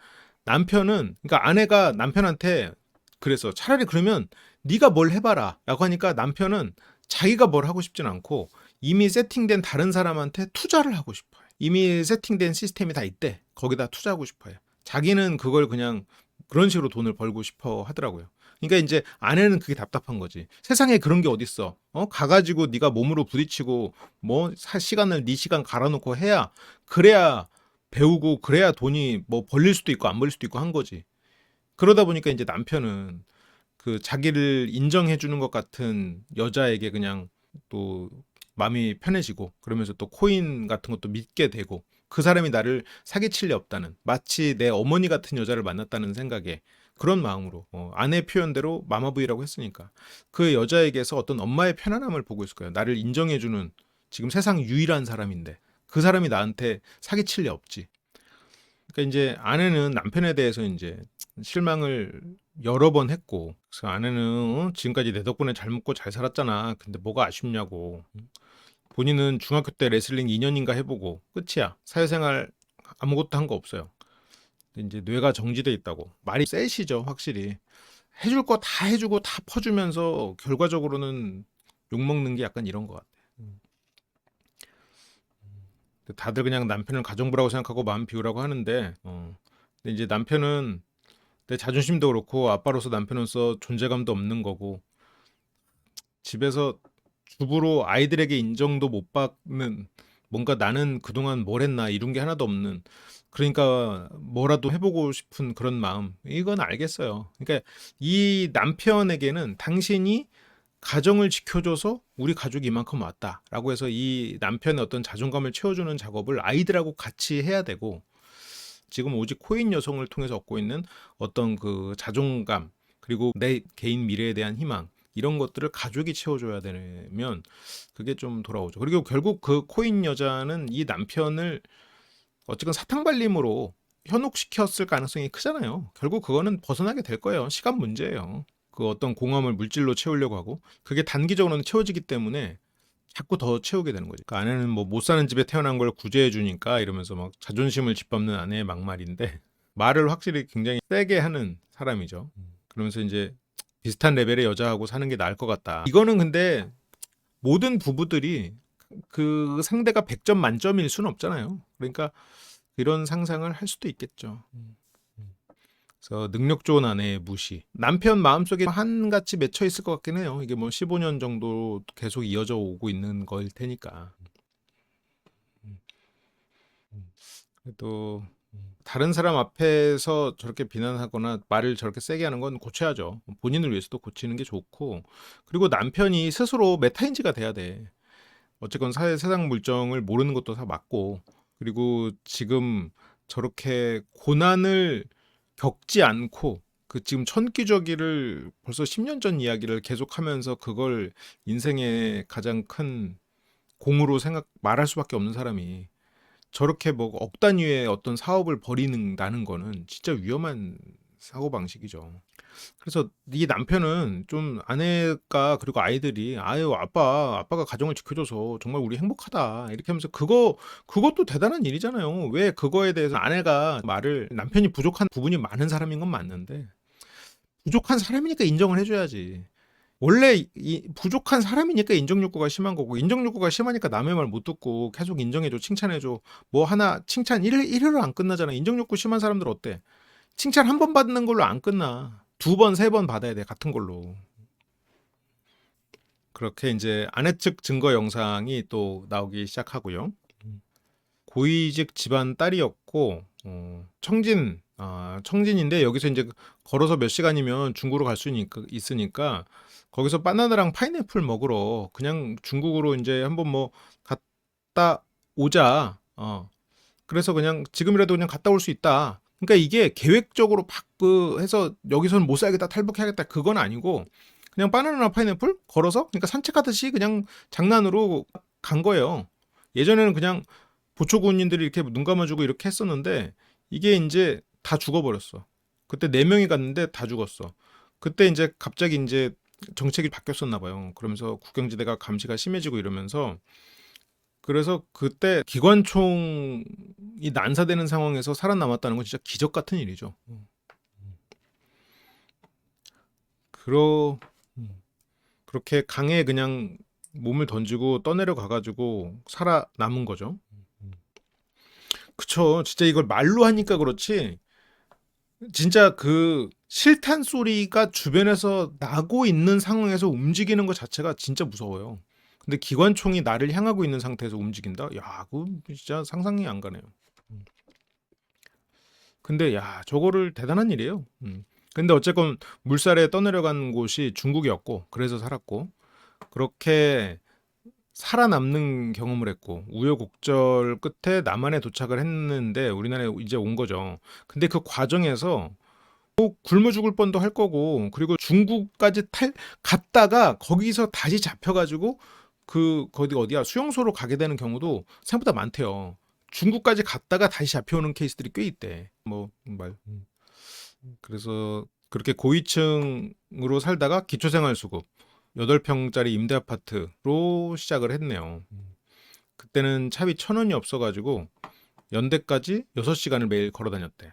남편은 그러니까 아내가 남편한테 그래서 차라리 그러면 네가 뭘 해봐라 라고 하니까 남편은 자기가 뭘 하고 싶진 않고 이미 세팅된 다른 사람한테 투자를 하고 싶어요. 이미 세팅된 시스템이 다 있대. 거기다 투자하고 싶어요. 자기는 그걸 그냥 그런 식으로 돈을 벌고 싶어 하더라고요. 그러니까 이제 아내는 그게 답답한 거지. 세상에 그런 게 어딨어. 가가지고 네가 몸으로 부딪히고 뭐 시간을 네 시간 갈아놓고 해야 그래야 배우고 그래야 돈이 뭐 벌릴 수도 있고 안 벌릴 수도 있고 한 거지. 그러다 보니까 이제 남편은 그 자기를 인정해 주는 것 같은 여자에게 그냥 또 마음이 편해지고 그러면서 또 코인 같은 것도 믿게 되고 그 사람이 나를 사기칠 리 없다는 마치 내 어머니 같은 여자를 만났다는 생각에 그런 마음으로 아내 표현대로 마마브이라고 했으니까 그 여자에게서 어떤 엄마의 편안함을 보고 있을 거예요. 나를 인정해주는 지금 세상 유일한 사람인데 그 사람이 나한테 사기칠 리 없지. 그러니까 이제 아내는 남편에 대해서 이제 실망을 여러 번 했고 그래서 아내는 지금까지 내 덕분에 잘 먹고 잘 살았잖아. 근데 뭐가 아쉽냐고. 본인은 중학교 때 레슬링 2년인가 해보고 끝이야. 사회생활 아무것도 한 거 없어요. 이제 뇌가 정지돼 있다고. 말이 세시죠, 확실히. 해줄 거 다 해주고 다 퍼주면서 결과적으로는 욕먹는 게 약간 이런 것 같아. 다들 그냥 남편을 가정부라고 생각하고 마음 비우라고 하는데, 근데 이제 남편은 내 자존심도 그렇고 아빠로서 남편으로서 존재감도 없는 거고 집에서 주부로 아이들에게 인정도 못 받는 뭔가 나는 그동안 뭘 했나 이런 게 하나도 없는 그러니까 뭐라도 해보고 싶은 그런 마음 이건 알겠어요. 그러니까 이 남편에게는 당신이 가정을 지켜줘서 우리 가족이 이만큼 왔다라고 해서 이 남편의 어떤 자존감을 채워주는 작업을 아이들하고 같이 해야 되고 지금 오직 코인 여성을 통해서 얻고 있는 어떤 그 자존감 그리고 내 개인 미래에 대한 희망 이런 것들을 가족이 채워줘야 되면 그게 좀 돌아오죠. 그리고 결국 그 코인 여자는 이 남편을 어쨌든 사탕발림으로 현혹시켰을 가능성이 크잖아요. 결국 그거는 벗어나게 될 거예요. 시간 문제예요. 그 어떤 공허함을 물질로 채우려고 하고 그게 단기적으로는 채워지기 때문에 자꾸 더 채우게 되는 거지. 그 아내는 뭐 못 사는 집에 태어난 걸 구제해 주니까 이러면서 막 자존심을 짓밟는 아내의 막말인데 말을 확실히 굉장히 세게 하는 사람이죠. 그러면서 이제 비슷한 레벨의 여자하고 사는 게 나을 것 같다. 이거는 근데 모든 부부들이 그 상대가 100점 만점일 수는 없잖아요. 그러니까 이런 상상을 할 수도 있겠죠. 그래서 능력 좋은 아내의 무시. 남편 마음속에 한같이 맺혀 있을 것 같긴 해요. 이게 뭐 15년 정도 계속 이어져 오고 있는 거일 테니까. 또 다른 사람 앞에서 저렇게 비난하거나 말을 저렇게 세게 하는 건 고쳐야죠. 본인을 위해서도 고치는 게 좋고. 그리고 남편이 스스로 메타인지가 돼야 돼. 어쨌건 세상 물정을 모르는 것도 다 맞고. 그리고 지금 저렇게 고난을 겪지 않고 그 지금 천기저귀를 벌써 10년 전 이야기를 계속하면서 그걸 인생의 가장 큰 공으로 말할 수밖에 없는 사람이 저렇게 뭐 억 단위의 어떤 사업을 벌이는다는 거는 진짜 위험한 사고 방식이죠. 그래서 이 남편은 좀 아내가 그리고 아이들이 아유 아빠가 가정을 지켜줘서 정말 우리 행복하다 이렇게 하면서 그것도 대단한 일이잖아요. 왜 그거에 대해서 아내가 말을 남편이 부족한 부분이 많은 사람인 건 맞는데 부족한 사람이니까 인정을 해줘야지. 원래 이 부족한 사람이니까 인정 욕구가 심한 거고 인정 욕구가 심하니까 남의 말 못 듣고 계속 인정해줘 칭찬해줘 뭐 하나 칭찬 1회로 안 끝나잖아. 인정 욕구 심한 사람들 어때? 칭찬 한 번 받는 걸로 안 끝나. 두 번, 세 번 받아야 돼. 같은 걸로. 그렇게 이제 아내 측 증거 영상이 또 나오기 시작하고요. 고위직 집안 딸이었고 청진인데 여기서 이제 걸어서 몇 시간이면 중국으로 갈 수 있으니까 거기서 바나나랑 파인애플 먹으러 그냥 중국으로 이제 한번 뭐 갔다 오자. 그래서 그냥 지금이라도 그냥 갔다 올 수 있다. 그러니까 이게 계획적으로 막 해서 여기서는 못 살겠다 탈북해야겠다 그건 아니고 그냥 바나나나 파인애플 걸어서 그러니까 산책하듯이 그냥 장난으로 간 거예요. 예전에는 그냥 보초군인들이 이렇게 눈 감아주고 이렇게 했었는데 이게 이제 다 죽어버렸어. 그때 4명이 갔는데 다 죽었어. 그때 이제 갑자기 이제 정책이 바뀌었었나 봐요. 그러면서 국경지대가 감시가 심해지고 이러면서 그래서 그때 기관총이 난사되는 상황에서 살아남았다는 건 진짜 기적 같은 일이죠. 그렇게 강에 그냥 몸을 던지고 떠내려 가가지고 살아남은 거죠. 그쵸. 진짜 이걸 말로 하니까 그렇지. 진짜 그 실탄 소리가 주변에서 나고 있는 상황에서 움직이는 것 자체가 진짜 무서워요. 근데 기관총이 나를 향하고 있는 상태에서 움직인다? 야, 그거 진짜 상상이 안 가네요. 근데 야, 저거를 대단한 일이에요. 근데 어쨌건 물살에 떠내려간 곳이 중국이었고, 그래서 살았고, 그렇게 살아남는 경험을 했고, 우여곡절 끝에 남한에 도착을 했는데, 우리나라에 이제 온 거죠. 근데 그 과정에서 굶어 죽을 뻔도 할 거고 그리고 중국까지 갔다가 거기서 다시 잡혀가지고 거기 어디야 수용소로 가게 되는 경우도 생각보다 많대요. 중국까지 갔다가 다시 잡혀오는 케이스들이 꽤 있대. 그래서 그렇게 고위층으로 살다가 기초생활수급 8평짜리 임대 아파트로 시작을 했네요. 그때는 차비 1,000원이 없어가지고 연대까지 6시간을 매일 걸어 다녔대.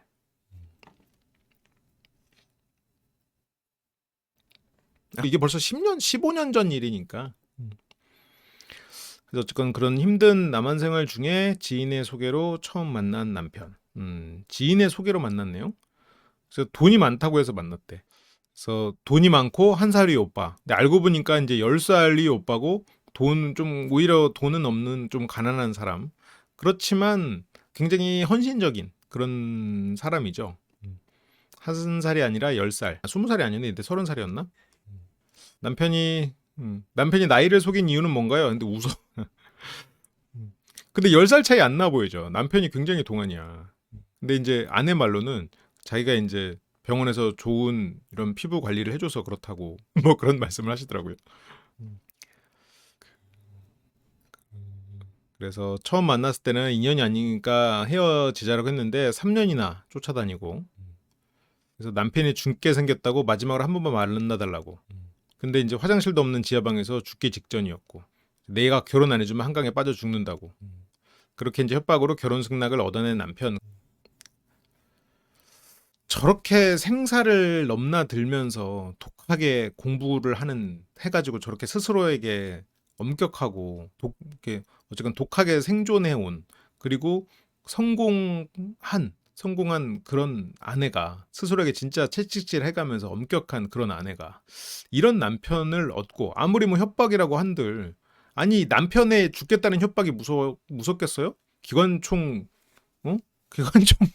이게 벌써 10년, 15년 전 일이니까. 그래서 어쨌건 그런 힘든 남한 생활 중에 지인의 소개로 처음 만난 남편. 지인의 소개로 만났네요. 그래서 돈이 많다고 해서 만났대. 그래서 돈이 많고 한 살 위 오빠. 근데 알고 보니까 이제 10살 위 오빠고 오히려 돈은 없는 좀 가난한 사람. 그렇지만 굉장히 헌신적인 그런 사람이죠. 1살이 아니라 10살. 20살이 아니었는데 30살이었나? 남편이 나이를 속인 이유는 뭔가요? 근데 웃어. 근데 10살 차이 안 나 보이죠. 남편이 굉장히 동안이야. 근데 이제 아내 말로는 자기가 이제 병원에서 좋은 이런 피부 관리를 해줘서 그렇다고 뭐 그런 말씀을 하시더라고요. 그래서 처음 만났을 때는 인연이 아니니까 헤어지자라고 했는데 3년이나 쫓아다니고, 그래서 남편이 죽게 생겼다고 마지막으로 한 번만 만나달라고. 근데 이제 화장실도 없는 지하방에서 죽기 직전이었고, 내가 결혼 안 해주면 한강에 빠져 죽는다고. 그렇게 이제 협박으로 결혼 승낙을 얻어낸 남편. 저렇게 생사를 넘나들면서 독하게 공부를 해가지고 저렇게 스스로에게 엄격하고 이렇게 어쨌든 독하게 생존해온, 그리고 성공한 그런 아내가, 스스로에게 진짜 채찍질 해가면서 엄격한 그런 아내가 이런 남편을 얻고, 아무리 뭐 협박이라고 한들, 아니 남편의 죽겠다는 협박이 무섭겠어요? 기관총, 어? 기관총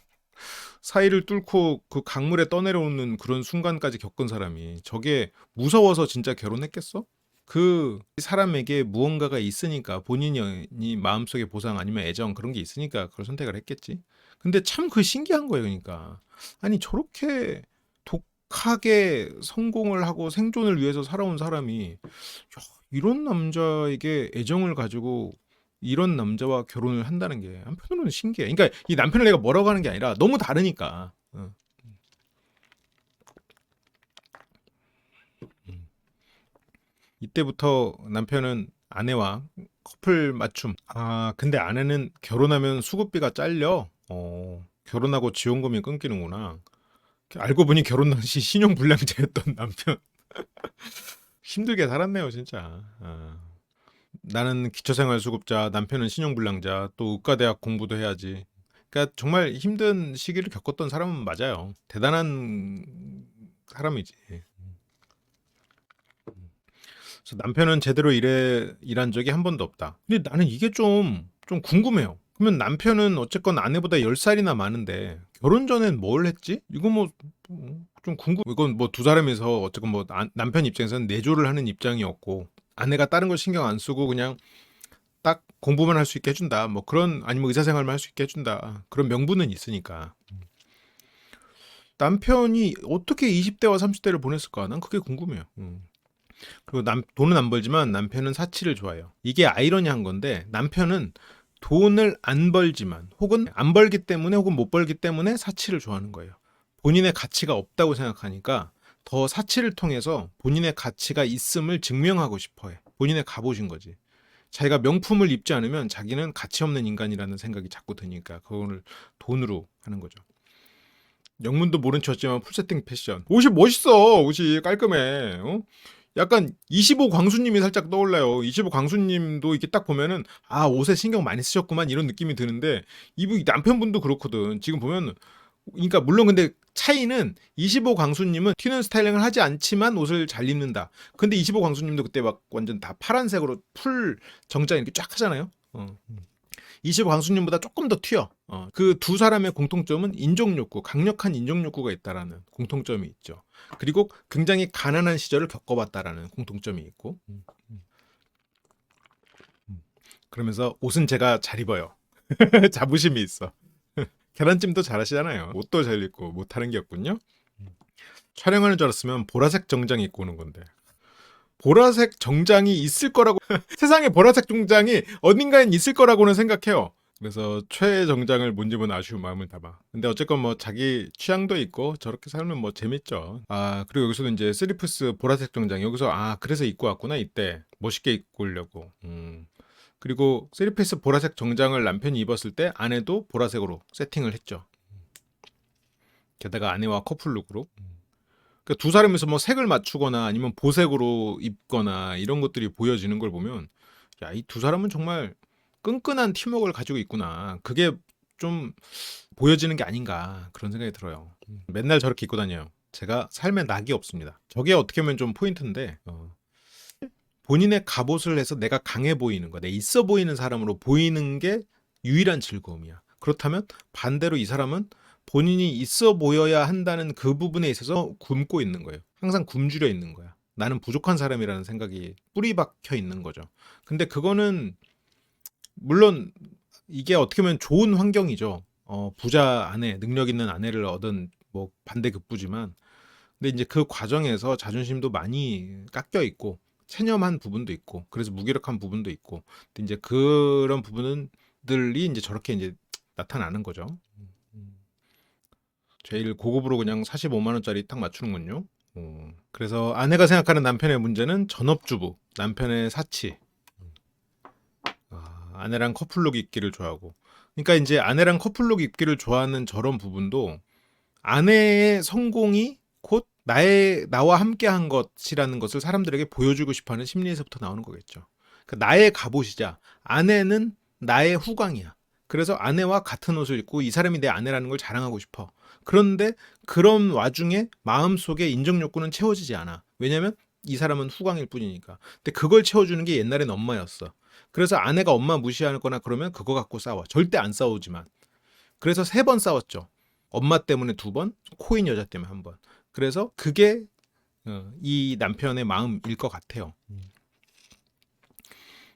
사이를 뚫고 그 강물에 떠내려오는 그런 순간까지 겪은 사람이 저게 무서워서 진짜 결혼했겠어? 그 사람에게 무언가가 있으니까, 본인이 마음속에 보상 아니면 애정 그런 게 있으니까 그걸 선택을 했겠지. 근데 참 그 신기한 거예요. 그러니까 아니 저렇게 독하게 성공을 하고 생존을 위해서 살아온 사람이, 야, 이런 남자에게 애정을 가지고 이런 남자와 결혼을 한다는 게 한편으로는 신기해. 그러니까 이 남편을 내가 뭐라고 하는 게 아니라 너무 다르니까. 이때부터 남편은 아내와 커플 맞춤. 아, 근데 아내는 결혼하면 수급비가 잘려. 결혼하고 지원금이 끊기는구나. 알고 보니 결혼 당시 신용불량자였던 남편. 힘들게 살았네요, 진짜. 나는 기초생활수급자, 남편은 신용불량자, 또 의과대학 공부도 해야지. 그러니까 정말 힘든 시기를 겪었던 사람은 맞아요. 대단한 사람이지. 그래서 남편은 제대로 일한 적이 한 번도 없다. 근데 나는 이게 좀 궁금해요. 그러면 남편은 어쨌건 아내보다 10살이나 많은데 결혼 전엔 뭘 했지? 이거 뭐 좀 궁금. 이건 뭐 두 사람에서 어쨌건 뭐 남편 입장에서는 내조를 하는 입장이었고, 아내가 다른 거 신경 안 쓰고 그냥 딱 공부만 할 수 있게 해준다. 뭐 그런, 아니면 의사생활만 할 수 있게 해준다. 그런 명분은 있으니까. 남편이 어떻게 20대와 30대를 보냈을까? 난 그게 궁금해요. 그리고 돈은 안 벌지만 남편은 사치를 좋아해요. 이게 아이러니한 건데, 남편은 돈을 안 벌지만, 혹은 안 벌기 때문에, 혹은 못 벌기 때문에 사치를 좋아하는 거예요. 본인의 가치가 없다고 생각하니까 더 사치를 통해서 본인의 가치가 있음을 증명하고 싶어해. 본인의 갑옷인 거지. 자기가 명품을 입지 않으면 자기는 가치 없는 인간이라는 생각이 자꾸 드니까 그거를 돈으로 하는 거죠. 영문도 모른 척했지만 풀세팅 패션. 옷이 멋있어. 옷이 깔끔해. 약간 25 광수님이 살짝 떠올라요. 25 광수님도 이렇게 딱 보면은 아, 옷에 신경 많이 쓰셨구만 이런 느낌이 드는데, 이분 남편분도 그렇거든. 지금 보면, 그러니까 물론 근데 차이는, 25 광수님은 튀는 스타일링을 하지 않지만 옷을 잘 입는다. 근데 25 광수님도 그때 막 완전 다 파란색으로 풀 정장 이렇게 쫙 하잖아요. 25 광수님보다 조금 더 튀어. 그 두 사람의 공통점은 인종 욕구, 강력한 인종 욕구가 있다라는 공통점이 있죠. 그리고 굉장히 가난한 시절을 겪어봤다라는 공통점이 있고. 그러면서 옷은 제가 잘 입어요. 자부심이 있어. 계란찜도 잘하시잖아요. 옷도 잘 입고 못하는 게 없군요. 촬영하는 줄 알았으면 보라색 정장 입고 오는 건데. 보라색 정장이 있을 거라고 세상에 보라색 정장이 어딘가엔 있을 거라고는 생각해요. 그래서 최애 정장을 못 입은 아쉬운 마음을 담아. 근데 어쨌건 뭐 자기 취향도 있고 저렇게 살면 뭐 재밌죠. 아, 그리고 여기서도 이제 쓰리프스 보라색 정장, 여기서 아, 그래서 입고 왔구나. 이때 멋있게 입고 오려고. 그리고 쓰리피스 보라색 정장을 남편이 입었을 때 아내도 보라색으로 세팅을 했죠. 게다가 아내와 커플룩으로. 그러니까 두 사람에서 뭐 색을 맞추거나 아니면 보색으로 입거나 이런 것들이 보여지는 걸 보면, 야, 이 두 사람은 정말 끈끈한 팀워크를 가지고 있구나. 그게 좀 보여지는 게 아닌가 그런 생각이 들어요. 맨날 저렇게 입고 다녀요. 제가 삶에 낙이 없습니다. 저게 어떻게 보면 좀 포인트인데, 본인의 갑옷을 해서 내가 강해 보이는 거, 내 있어 보이는 사람으로 보이는 게 유일한 즐거움이야. 그렇다면 반대로 이 사람은 본인이 있어 보여야 한다는 그 부분에 있어서 굶고 있는 거예요. 항상 굶주려 있는 거야. 나는 부족한 사람이라는 생각이 뿌리 박혀 있는 거죠. 근데 그거는 물론 이게 어떻게 보면 좋은 환경이죠. 부자 아내, 능력 있는 아내를 얻은 뭐 반대급부지만, 근데 이제 그 과정에서 자존심도 많이 깎여 있고 체념한 부분도 있고 그래서 무기력한 부분도 있고, 근데 이제 그런 부분들이 이제 저렇게 이제 나타나는 거죠. 제일 고급으로 그냥 45만 원짜리 딱 맞추는군요. 그래서 아내가 생각하는 남편의 문제는 전업주부, 남편의 사치, 아내랑 커플룩 입기를 좋아하고. 그러니까 이제 아내랑 커플룩 입기를 좋아하는 저런 부분도 아내의 성공이 곧 나와 함께한 것이라는 것을 사람들에게 보여주고 싶어하는 심리에서부터 나오는 거겠죠. 그러니까 나의 갑옷이자 아내는 나의 후광이야. 그래서 아내와 같은 옷을 입고 이 사람이 내 아내라는 걸 자랑하고 싶어. 그런데 그런 와중에 마음속에 인정 욕구는 채워지지 않아. 왜냐면 이 사람은 후광일 뿐이니까. 근데 그걸 채워주는 게 옛날엔 엄마였어. 그래서 아내가 엄마 무시하거나 그러면 그거 갖고 싸워. 절대 안 싸우지만. 그래서 3번 싸웠죠. 엄마 때문에 2번, 코인 여자 때문에 1번. 그래서 그게 이 남편의 마음일 것 같아요.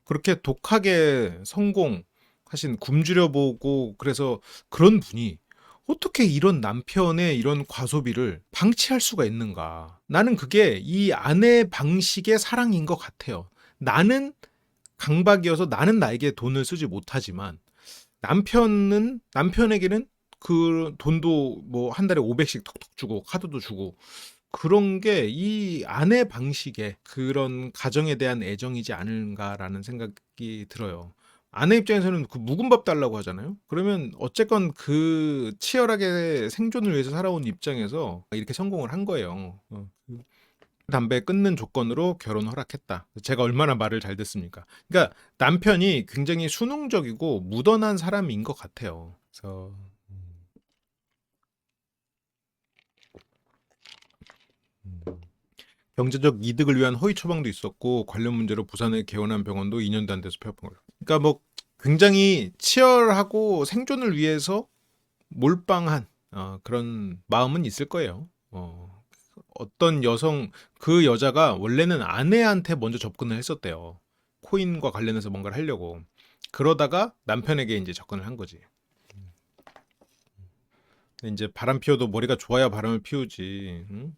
그렇게 독하게 성공하신 굶주려보고, 그래서 그런 분이 어떻게 이런 남편의 이런 과소비를 방치할 수가 있는가. 나는 그게 이 아내 방식의 사랑인 것 같아요. 나는 강박이어서 나는 나에게 돈을 쓰지 못하지만 남편에게는 그 돈도 뭐 한 달에 500씩 톡톡 주고 카드도 주고, 그런 게 이 아내 방식의 그런 가정에 대한 애정이지 않은가라는 생각이 들어요. 아내 입장에서는 그 묵은 밥 달라고 하잖아요. 그러면 어쨌건 그 치열하게 생존을 위해서 살아온 입장에서 이렇게 성공을 한 거예요. 담배 끊는 조건으로 결혼 허락했다. 제가 얼마나 말을 잘 듣습니까? 그러니까 남편이 굉장히 수능적이고 무던한 사람인 것 같아요. 그래서 경제적 이득을 위한 허위 처방도 있었고 관련 문제로 부산에 개원한 병원도 2년도 안 돼서 폐업한 거예요. 그러니까 뭐 굉장히 치열하고 생존을 위해서 몰빵한 그런 마음은 있을 거예요. 어떤 여성, 그 여자가 원래는 아내한테 먼저 접근을 했었대요. 코인과 관련해서 뭔가를 하려고. 그러다가 남편에게 이제 접근을 한 거지. 근데 이제 바람 피워도 머리가 좋아야 바람을 피우지. 응?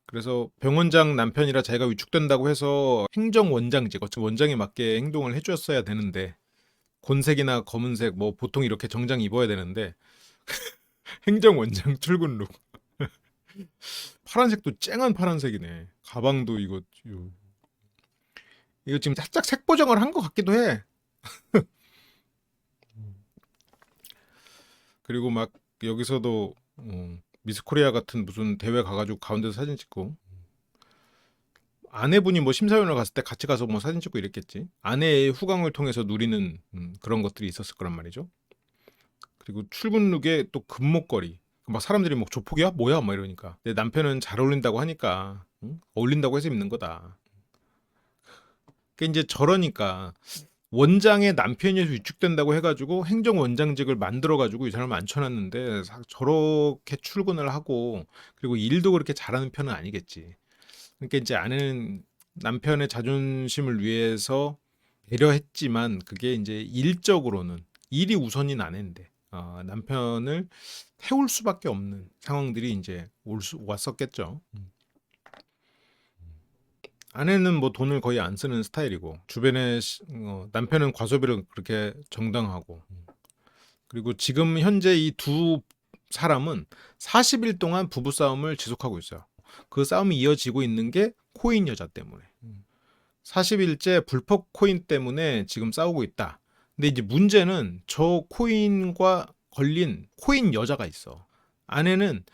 그래서 병원장 남편이라 자기가 위축된다고 해서 행정원장직, 어차피 원장에 맞게 행동을 해줬어야 되는데, 곤색이나 검은색 뭐 보통 이렇게 정장 입어야 되는데 행정원장 출근룩 파란색도 쨍한 파란색이네. 가방도 이거 지금 살짝 색보정을 한 것 같기도 해. 그리고 막 여기서도 미스코리아 같은 무슨 대회 가가지고 가운데서 사진 찍고, 아내분이 뭐 심사위원을 갔을 때 같이 가서 뭐 사진 찍고 이랬겠지. 아내의 후광을 통해서 누리는 그런 것들이 있었을 거란 말이죠. 그리고 출근룩에 또 금목걸이. 막 사람들이 뭐 조폭이야? 뭐야? 막 이러니까. 내 남편은 잘 어울린다고 하니까 어울린다고 해서 입는 거다. 그게 이제 저러니까 원장의 남편이 위축된다고 해가지고 행정원장직을 만들어가지고 이 사람을 앉혀놨는데 저렇게 출근을 하고, 그리고 일도 그렇게 잘하는 편은 아니겠지. 그러니까 이제 아내는 남편의 자존심을 위해서 배려했지만 그게 이제 일적으로는 일이 우선인 아내인데 남편을 태울 수밖에 없는 상황들이 이제 왔었겠죠. 아내는 뭐 돈을 거의 안 쓰는 스타일이고 주변에 남편은 과소비를 그렇게 정당하고, 그리고 지금 현재 이 두 사람은 40일 동안 부부싸움을 지속하고 있어요. 그 싸움이 이어지고 있는 게 코인 여자 때문에. 40일째 불법 코인 때문에 지금 싸우고 있다. 근데 이제 문제는 저 코인과 걸린 코인 여자가 있어. 아내는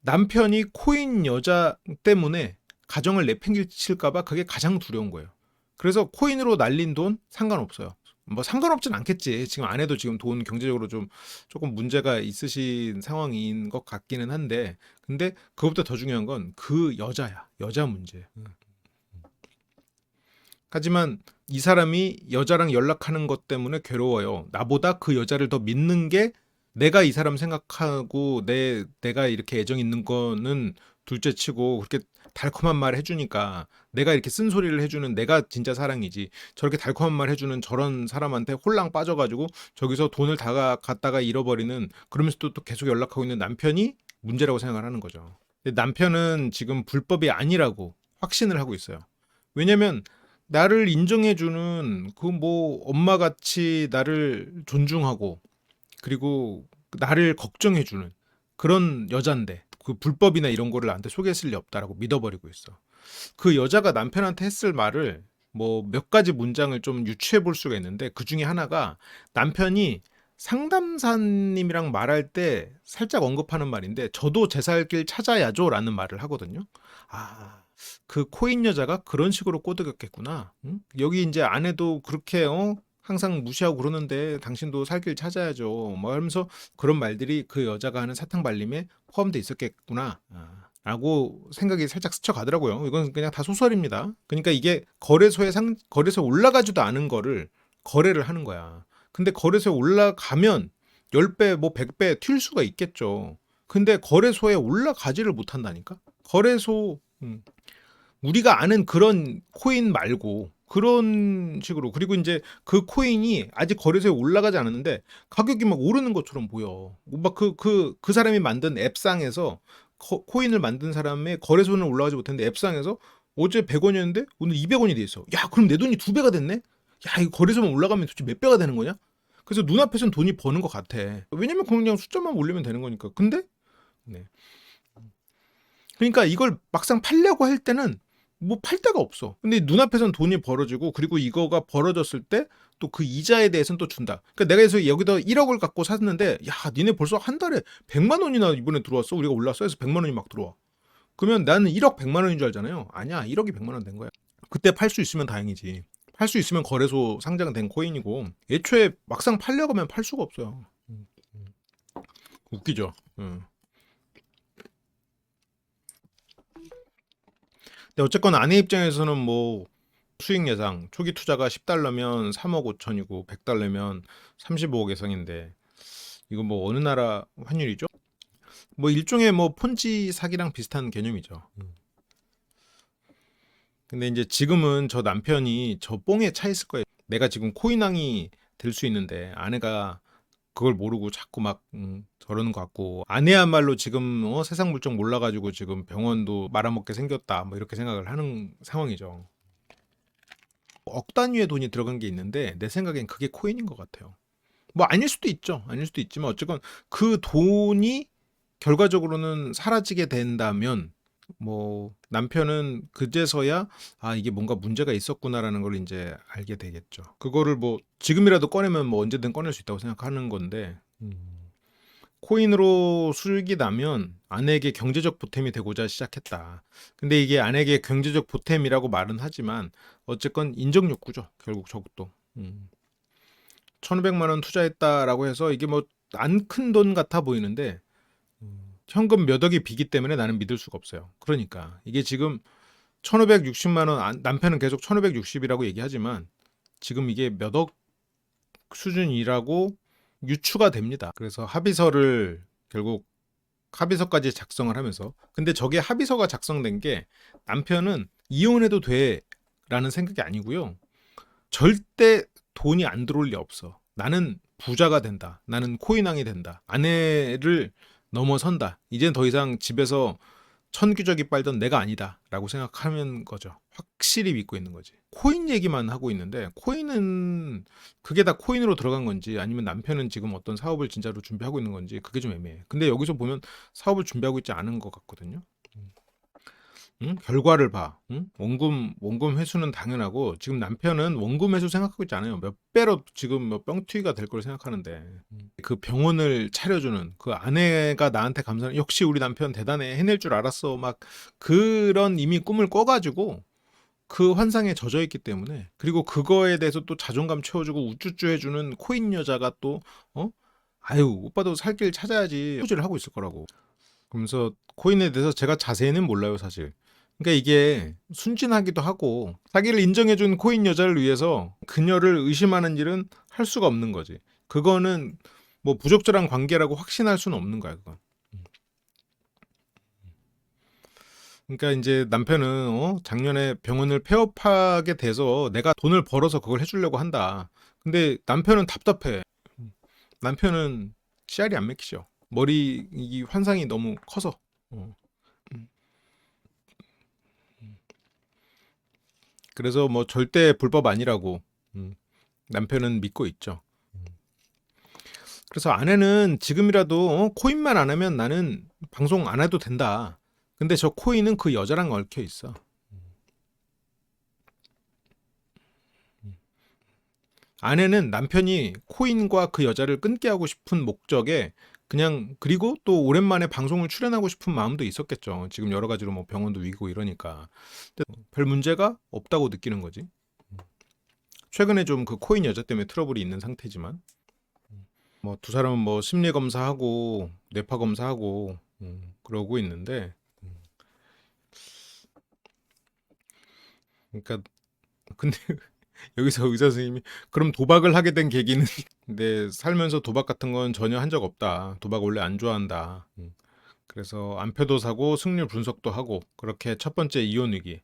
남편이 코인 여자 때문에 가정을 내팽개칠까봐 그게 가장 두려운 거예요. 그래서 코인으로 날린 돈 상관없어요. 뭐 상관없진 않겠지. 지금 아내도 지금 돈 경제적으로 좀 조금 문제가 있으신 상황인 것 같기는 한데, 근데 그것보다 더 중요한 건 그 여자야. 여자 문제. 하지만 이 사람이 여자랑 연락하는 것 때문에 괴로워요. 나보다 그 여자를 더 믿는 게, 내가 이 사람 생각하고 내가 이렇게 애정 있는 거는 둘째치고 그렇게 달콤한 말 해주니까, 내가 이렇게 쓴소리를 해주는 내가 진짜 사랑이지, 저렇게 달콤한 말 해주는 저런 사람한테 홀랑 빠져가지고 저기서 돈을 다 갖다가 잃어버리는, 그러면서 또 계속 연락하고 있는 남편이 문제라고 생각을 하는 거죠. 근데 남편은 지금 불법이 아니라고 확신을 하고 있어요. 왜냐면 나를 인정해주는 그 뭐 엄마같이 나를 존중하고 그리고 나를 걱정해주는 그런 여잔데 그 불법이나 이런 거를 나한테 소개했을 리 없다라고 믿어버리고 있어. 그 여자가 남편한테 했을 말을 뭐 몇 가지 문장을 좀 유추해 볼 수가 있는데 그 중에 하나가 남편이 상담사님이랑 말할 때 살짝 언급하는 말인데 저도 제 살 길 찾아야죠 라는 말을 하거든요. 아, 그 코인 여자가 그런 식으로 꼬드겼겠구나. 응? 여기 이제 아내도 그렇게 항상 무시하고 그러는데 당신도 살 길 찾아야죠. 뭐 하면서 그런 말들이 그 여자가 하는 사탕 발림에 포함돼 있었겠구나. 라고 생각이 살짝 스쳐가더라고요. 이건 그냥 다 소설입니다. 그러니까 이게 거래소에 올라가지도 않은 거를 거래를 하는 거야. 근데 거래소에 올라가면 10배, 뭐 100배 튈 수가 있겠죠. 근데 거래소에 올라가지를 못한다니까? 거래소, 우리가 아는 그런 코인 말고 그런 식으로 그리고 이제 그 코인이 아직 거래소에 올라가지 않았는데 가격이 막 오르는 것처럼 보여. 막 그 사람이 만든 앱상에서 코인을 만든 사람의 거래소는 올라가지 못했는데 앱상에서 어제 100원이었는데 오늘 200원이 돼 있어. 야, 그럼 내 돈이 2배가 됐네? 야, 이거 거래소만 올라가면 도대체 몇 배가 되는 거냐? 그래서 눈앞에선 돈이 버는 것 같아. 왜냐면 그냥 숫자만 올리면 되는 거니까. 근데 네. 그러니까 이걸 막상 팔려고 할 때는 뭐 팔 데가 없어. 근데 눈앞에선 돈이 벌어지고 그리고 이거가 벌어졌을 때 또 그 이자에 대해서는 또 준다. 그러니까 내가 그래서 여기다 1억을 갖고 샀는데 야, 니네 벌써 한 달에 100만 원이나 이번에 들어왔어. 우리가 올랐어 해서 100만 원이 막 들어와. 그러면 나는 1억 100만 원인 줄 알잖아요. 아니야. 1억이 100만 원 된 거야. 그때 팔 수 있으면 다행이지. 팔 수 있으면 거래소 상장된 코인이고 애초에 막상 팔려고 하면 팔 수가 없어요. 웃기죠. 근데 어쨌건 아내 입장에서는 뭐 수익 예상 초기 투자가 10달러면 3억 5천이고 100달러면 35억 예상인데 이거 뭐 어느 나라 환율이죠? 뭐 일종의 뭐 폰지 사기랑 비슷한 개념이죠. 근데 이제 지금은 저 남편이 저 뽕에 차 있을 거예요. 내가 지금 코인왕이 될 수 있는데 아내가 그걸 모르고 자꾸 막 저러는 것 같고 아내야말로 지금 세상 물정 몰라가지고 지금 병원도 말아먹게 생겼다 뭐 이렇게 생각을 하는 상황이죠. 억 단위의 돈이 들어간 게 있는데 내 생각엔 그게 코인인 것 같아요. 뭐 아닐 수도 있죠. 아닐 수도 있지만 어쨌건 그 돈이 결과적으로는 사라지게 된다면 뭐 남편은 그제서야 아 이게 뭔가 문제가 있었구나라는 걸 이제 알게 되겠죠. 그거를 뭐 지금이라도 꺼내면 뭐 언제든 꺼낼 수 있다고 생각하는 건데 코인으로 수익이 나면 아내에게 경제적 보탬이 되고자 시작했다. 근데 이게 아내에게 경제적 보탬이라고 말은 하지만 어쨌건 인정 욕구죠. 결국 저것도. 1,500만 원 투자했다라고 해서 이게 뭐 안 큰 돈 같아 보이는데 현금 몇 억이 비기 때문에 나는 믿을 수가 없어요. 그러니까 이게 지금 1,560만 원 남편은 계속 1,560이라고 얘기하지만 지금 이게 몇 억 수준이라고 유추가 됩니다. 그래서 합의서를 결국 합의서까지 작성을 하면서 근데 저게 합의서가 작성된 게 남편은 이혼해도 돼라는 생각이 아니고요. 절대 돈이 안 들어올 리 없어. 나는 부자가 된다. 나는 코인왕이 된다. 아내를 넘어선다. 이젠 더 이상 집에서 천기저귀 빨던 내가 아니다 라고 생각하는 거죠. 확실히 믿고 있는 거지. 코인 얘기만 하고 있는데 코인은 그게 다 코인으로 들어간 건지 아니면 남편은 지금 어떤 사업을 진짜로 준비하고 있는 건지 그게 좀 애매해. 근데 여기서 보면 사업을 준비하고 있지 않은 것 같거든요. 응? 결과를 봐. 응? 원금 회수는 당연하고 지금 남편은 원금 회수 생각하고 있지 않아요. 몇 배로 지금 뭐 뻥튀기가 될 걸 생각하는데 그 병원을 차려주는 그 아내가 나한테 감사하는 역시 우리 남편 대단해 해낼 줄 알았어 막 그런 이미 꿈을 꿔가지고 그 환상에 젖어 있기 때문에 그리고 그거에 대해서 또 자존감 채워주고 우쭈쭈 해주는 코인 여자가 또 아유 오빠도 살 길 찾아야지 소지를 하고 있을 거라고. 그러면서 코인에 대해서 제가 자세히는 몰라요 사실. 그러니까 이게 순진하기도 하고 자기를 인정해준 코인 여자를 위해서 그녀를 의심하는 일은 할 수가 없는 거지. 그거는 뭐 부적절한 관계라고 확신할 수는 없는 거야 그건. 그러니까 이제 남편은 작년에 병원을 폐업하게 돼서 내가 돈을 벌어서 그걸 해주려고 한다. 근데 남편은 답답해. 남편은 씨알이 안 맥히죠. 머리 이 환상이 너무 커서. 어. 음. 그래서 뭐 절대 불법 아니라고 남편은 믿고 있죠. 그래서 아내는 지금이라도 코인만 안 하면 나는 방송 안 해도 된다. 근데 저 코인은 그 여자랑 얽혀 있어. 아내는 남편이 코인과 그 여자를 끊게 하고 싶은 목적에 그냥, 그리고 또 오랜만에 방송을 출연하고 싶은 마음도 있었겠죠. 지금 여러 가지로 뭐 병원도 위고 이러니까. 근데 별 문제가 없다고 느끼는 거지. 최근에 좀 그 코인 여자 때문에 트러블이 있는 상태지만 뭐 두 사람은 뭐 심리 검사하고 뇌파 검사하고 그러고 있는데, 그러니까 근데 여기서 의사 선생님이 그럼 도박을 하게 된 계기는 내 살면서 도박 같은 건 전혀 한 적 없다. 도박 원래 안 좋아한다. 그래서 안표도 사고 승률 분석도 하고 그렇게 첫 번째 이혼 위기.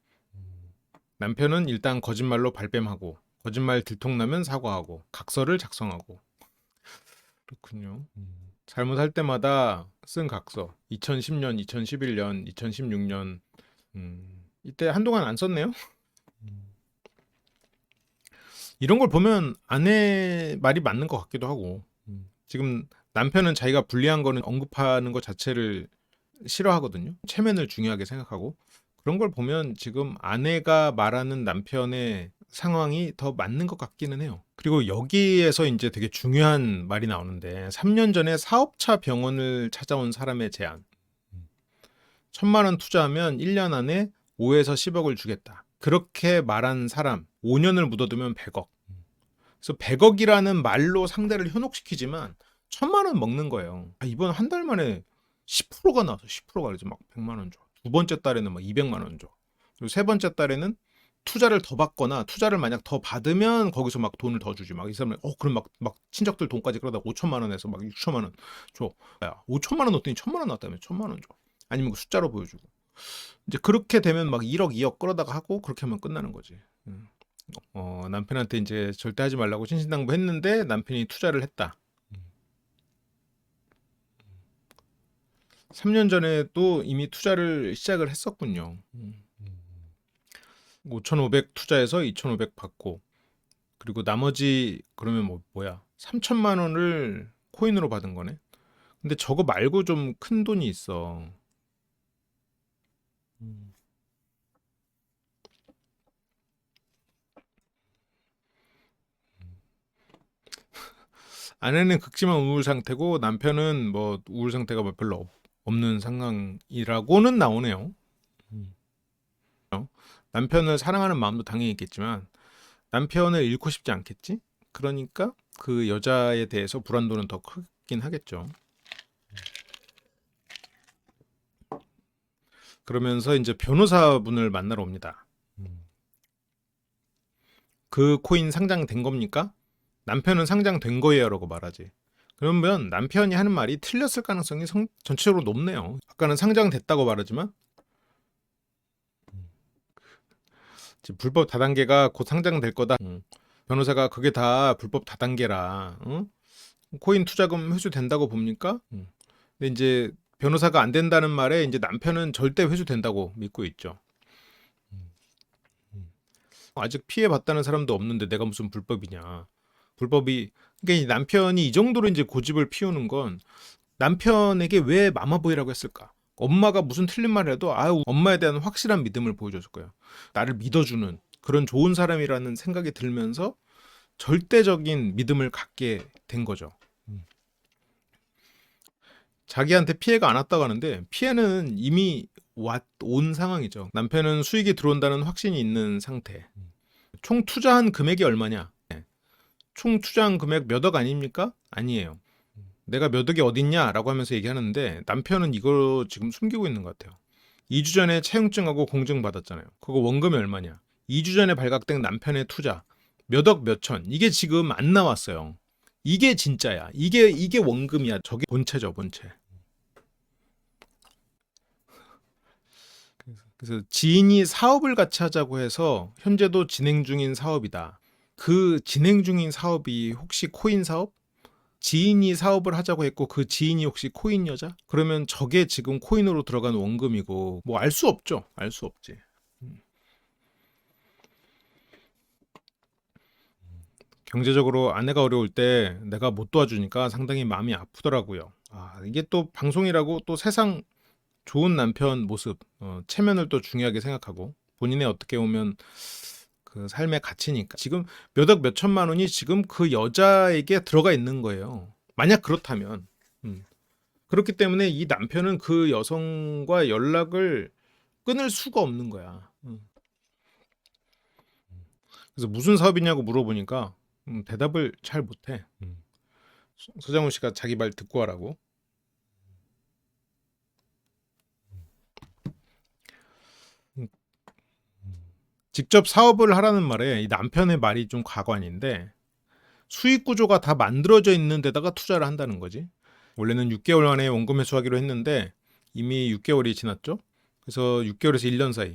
남편은 일단 거짓말로 발뺌하고 거짓말 들통나면 사과하고 각서를 작성하고. 그렇군요. 잘못할 때마다 쓴 각서. 2010년, 2011년, 2016년. 이때 한동안 안 썼네요. 이런 걸 보면 아내 말이 맞는 것 같기도 하고. 지금 남편은 자기가 불리한 거는 언급하는 것 자체를 싫어하거든요. 체면을 중요하게 생각하고. 그런 걸 보면 지금 아내가 말하는 남편의 상황이 더 맞는 것 같기는 해요. 그리고 여기에서 이제 되게 중요한 말이 나오는데, 3년 전에 사업차 병원을 찾아온 사람의 제안. 1,000만 원 투자하면 1년 안에 5에서 10억을 주겠다. 그렇게 말한 사람 5년을 묻어두면 100억. 그래서 100억이라는 말로 상대를 현혹시키지만 1,000만 원 먹는 거예요. 이번 한 달 만에 10%가 나와서 10%가 그래서 막 100만 원 줘. 두 번째 달에는 막 200만 원 줘. 그리고 세 번째 달에는 투자를 더 받거나 투자를 만약 더 받으면 거기서 막 돈을 더 주지. 막 이 사람은 그럼 막 친척들 돈까지 끌어다 5천만 원에서 막 6천만 원 줘. 야, 5천만 원 넣었더니 1,000만 원 나왔다며. 1,000만 원 줘. 아니면 그 숫자로 보여주고. 이제 그렇게 되면 막 1억, 2억 끌어다가 하고 그렇게 하면 끝나는 거지. 남편한테 이제 절대 하지 말라고 신신당부했는데 남편이 투자를 했다. 3년 전에도 이미 투자를 시작을 했었군요. 5,500 투자해서 2,500 받고, 그리고 나머지 그러면 뭐야? 3천만 원을 코인으로 받은 거네. 근데 저거 말고 좀 큰 돈이 있어. 아내는 극심한 우울 상태고 남편은 뭐 우울 상태가 뭐 별로 없는 상황이라고는 나오네요. 남편을 사랑하는 마음도 당연히 있겠지만 남편을 잃고 싶지 않겠지? 그러니까 그 여자에 대해서 불안도는 더 크긴 하겠죠. 그러면서 이제 변호사분을 만나러 옵니다. 그 코인 상장된 겁니까? 남편은 상장된 거예요라고 말하지. 그러면 남편이 하는 말이 틀렸을 가능성이 전체적으로 높네요. 아까는 상장됐다고 말하지만 지금 불법 다단계가 곧 상장될 거다. 변호사가 그게 다 불법 다단계라. 코인 투자금 회수된다고 봅니까? 근데 이제 변호사가 안 된다는 말에 이제 남편은 절대 회수된다고 믿고 있죠. 아직 피해 봤다는 사람도 없는데 내가 무슨 불법이냐. 불법이, 그러니까 이 남편이 이 정도로 이제 고집을 피우는 건 남편에게 왜 마마보이라고 했을까? 엄마가 무슨 틀린 말을 해도 엄마에 대한 확실한 믿음을 보여줬을 거예요. 나를 믿어주는 그런 좋은 사람이라는 생각이 들면서 절대적인 믿음을 갖게 된 거죠. 자기한테 피해가 안 왔다고 하는데 피해는 이미 온 상황이죠. 남편은 수익이 들어온다는 확신이 있는 상태. 총 투자한 금액이 얼마냐? 총 투자한 금액 몇 억 아닙니까? 아니에요. 내가 몇 억이 어딨냐라고 하면서 얘기하는데 남편은 이걸 지금 숨기고 있는 것 같아요. 2주 전에 차용증하고 공증 받았잖아요. 그거 원금이 얼마냐? 2주 전에 발각된 남편의 투자 몇 억 몇천, 이게 지금 안 나왔어요. 이게 진짜야. 이게 원금이야. 저게 본체죠, 본체. 그래서 지인이 사업을 같이 하자고 해서 현재도 진행 중인 사업이다. 그 진행 중인 사업이 혹시 코인 사업? 지인이 사업을 하자고 했고 그 지인이 혹시 코인 여자? 그러면 저게 지금 코인으로 들어간 원금이고 뭐 알 수 없죠. 알 수 없지. 경제적으로 아내가 어려울 때 내가 못 도와주니까 상당히 마음이 아프더라고요. 아, 이게 또 방송이라고 또 세상 좋은 남편 모습, 체면을 또 중요하게 생각하고 본인의 어떻게 보면 그 삶의 가치니까 지금 몇억 몇천만 원이 지금 그 여자에게 들어가 있는 거예요. 만약 그렇다면. 그렇기 때문에 이 남편은 그 여성과 연락을 끊을 수가 없는 거야. 그래서 무슨 사업이냐고 물어보니까 대답을 잘 못해. 서장훈 씨가 자기 말 듣고 하라고. 음, 직접 사업을 하라는 말에 이 남편의 말이 좀 가관인데 수익 구조가 다 만들어져 있는 데다가 투자를 한다는 거지. 원래는 6개월 만에 원금 회수하기로 했는데 이미 6개월이 지났죠. 그래서 6개월에서 1년 사이.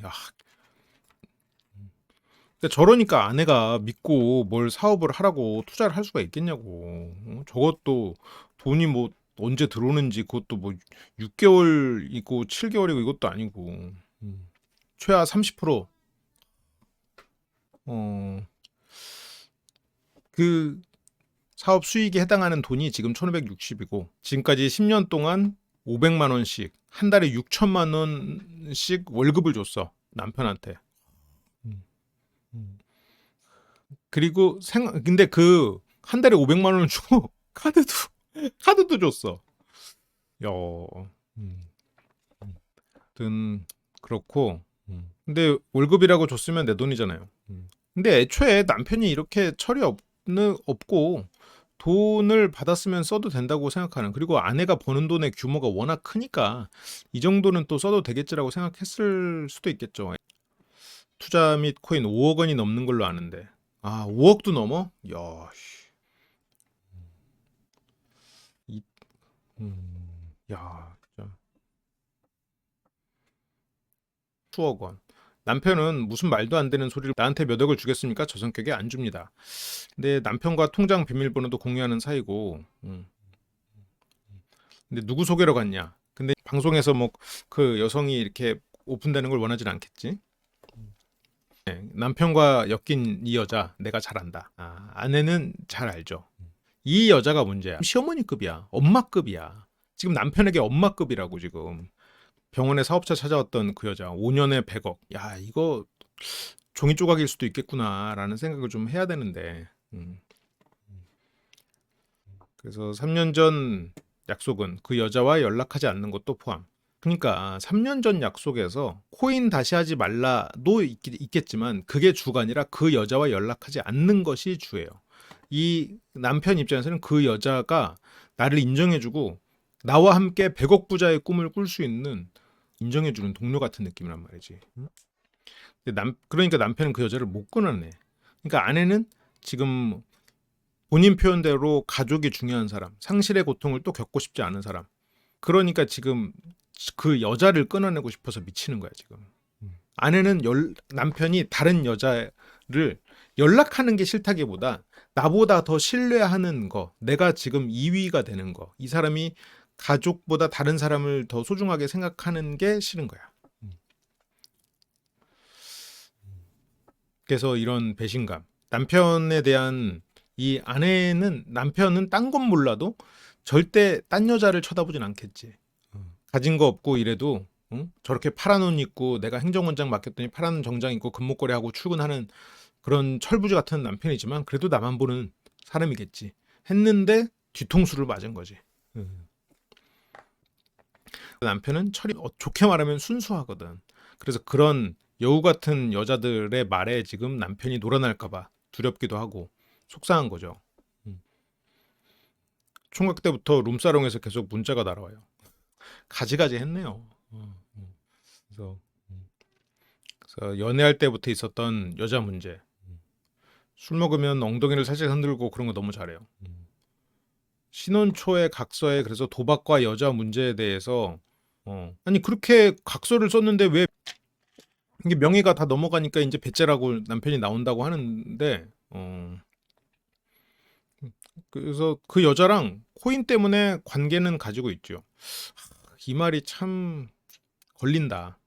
근데 저러니까 아내가 믿고 뭘 사업을 하라고 투자를 할 수가 있겠냐고. 저것도 돈이 뭐 언제 들어오는지 그것도 뭐 6개월이고 7개월이고 이것도 아니고. 최하 30% 어, 그 사업 수익에 해당하는 돈이 지금 1,560이고 지금까지 10년 동안 500만 원씩 한 달에 6천만 원씩 월급을 줬어. 남편한테. 음, 음. 그리고 근데 그 한 달에 500만 원을 주고 카드도 줬어. 야, 음, 든 그렇고. 근데 월급이라고 줬으면 내 돈이잖아요. 근데 애초에 남편이 이렇게 없고 돈을 받았으면 써도 된다고 생각하는, 그리고 아내가 버는 돈의 규모가 워낙 크니까 이 정도는 또 써도 되겠지라고 생각했을 수도 있겠죠. 투자 및 코인 5억 원이 넘는 걸로 아는데. 아, 5억도 넘어? 야, 씨. 이, 야, 진짜 수억 원. 남편은 무슨 말도 안 되는 소리를 나한테 몇 억을 주겠습니까? 저 성격에 안 줍니다. 근데 남편과 통장 비밀번호도 공유하는 사이고, 근데 누구 소개로 갔냐? 근데 방송에서 뭐 그 여성이 이렇게 오픈되는 걸 원하진 않겠지? 네, 남편과 엮인 이 여자 내가 잘 안다. 아, 아내는 잘 알죠. 이 여자가 문제야. 시어머니급이야. 엄마급이야. 지금 남편에게 엄마급이라고 지금. 병원에 사업자 찾아왔던 그 여자 5년에 100억. 야, 이거 종이 조각일 수도 있겠구나라는 생각을 좀 해야 되는데. 그래서 3년 전 약속은 그 여자와 연락하지 않는 것도 포함. 그러니까 3년 전 약속에서 코인 다시 하지 말라도 있겠지만 그게 주가 아니라 그 여자와 연락하지 않는 것이 주예요. 이 남편 입장에서는 그 여자가 나를 인정해주고 나와 함께 100억 부자의 꿈을 꿀 수 있는, 인정해주는 동료 같은 느낌이란 말이지. 근데 그러니까 남편은 그 여자를 못 끊어내. 그러니까 아내는 지금 본인 표현대로 가족이 중요한 사람, 상실의 고통을 또 겪고 싶지 않은 사람. 그러니까 지금 그 여자를 끊어내고 싶어서 미치는 거야, 지금. 아내는 남편이 다른 여자를 연락하는 게 싫다기보다 나보다 더 신뢰하는 거, 내가 지금 2위가 되는 거, 이 사람이 가족보다 다른 사람을 더 소중하게 생각하는 게 싫은 거야. 그래서 이런 배신감, 남편에 대한, 이 아내는 남편은 딴 건 몰라도 절대 딴 여자를 쳐다보진 않겠지. 가진 거 없고 이래도 응? 저렇게 파란 옷 입고 내가 행정원장 맡겼더니 파란 정장 입고 금목걸이하고 출근하는 그런 철부지 같은 남편이지만 그래도 나만 보는 사람이겠지 했는데 뒤통수를 맞은 거지. 남편은 좋게 말하면 순수하거든. 그래서 그런 여우 같은 여자들의 말에 지금 남편이 놀아날까봐 두렵기도 하고 속상한 거죠. 총각 때부터 룸사롱에서 계속 문자가 날아와요. 가지가지 했네요. 그래서, 그래서 연애할 때부터 있었던 여자 문제. 술 먹으면 엉덩이를 살짝 흔들고 그런 거 너무 잘해요. 신혼 초에 각서에 그래서 도박과 여자 문제에 대해서 아니 그렇게 각서를 썼는데 왜 이게 명의가 다 넘어가니까 이제 배째라고 남편이 나온다고 하는데 그래서 그 여자랑 코인 때문에 관계는 가지고 있죠. 이 말이 참 걸린다.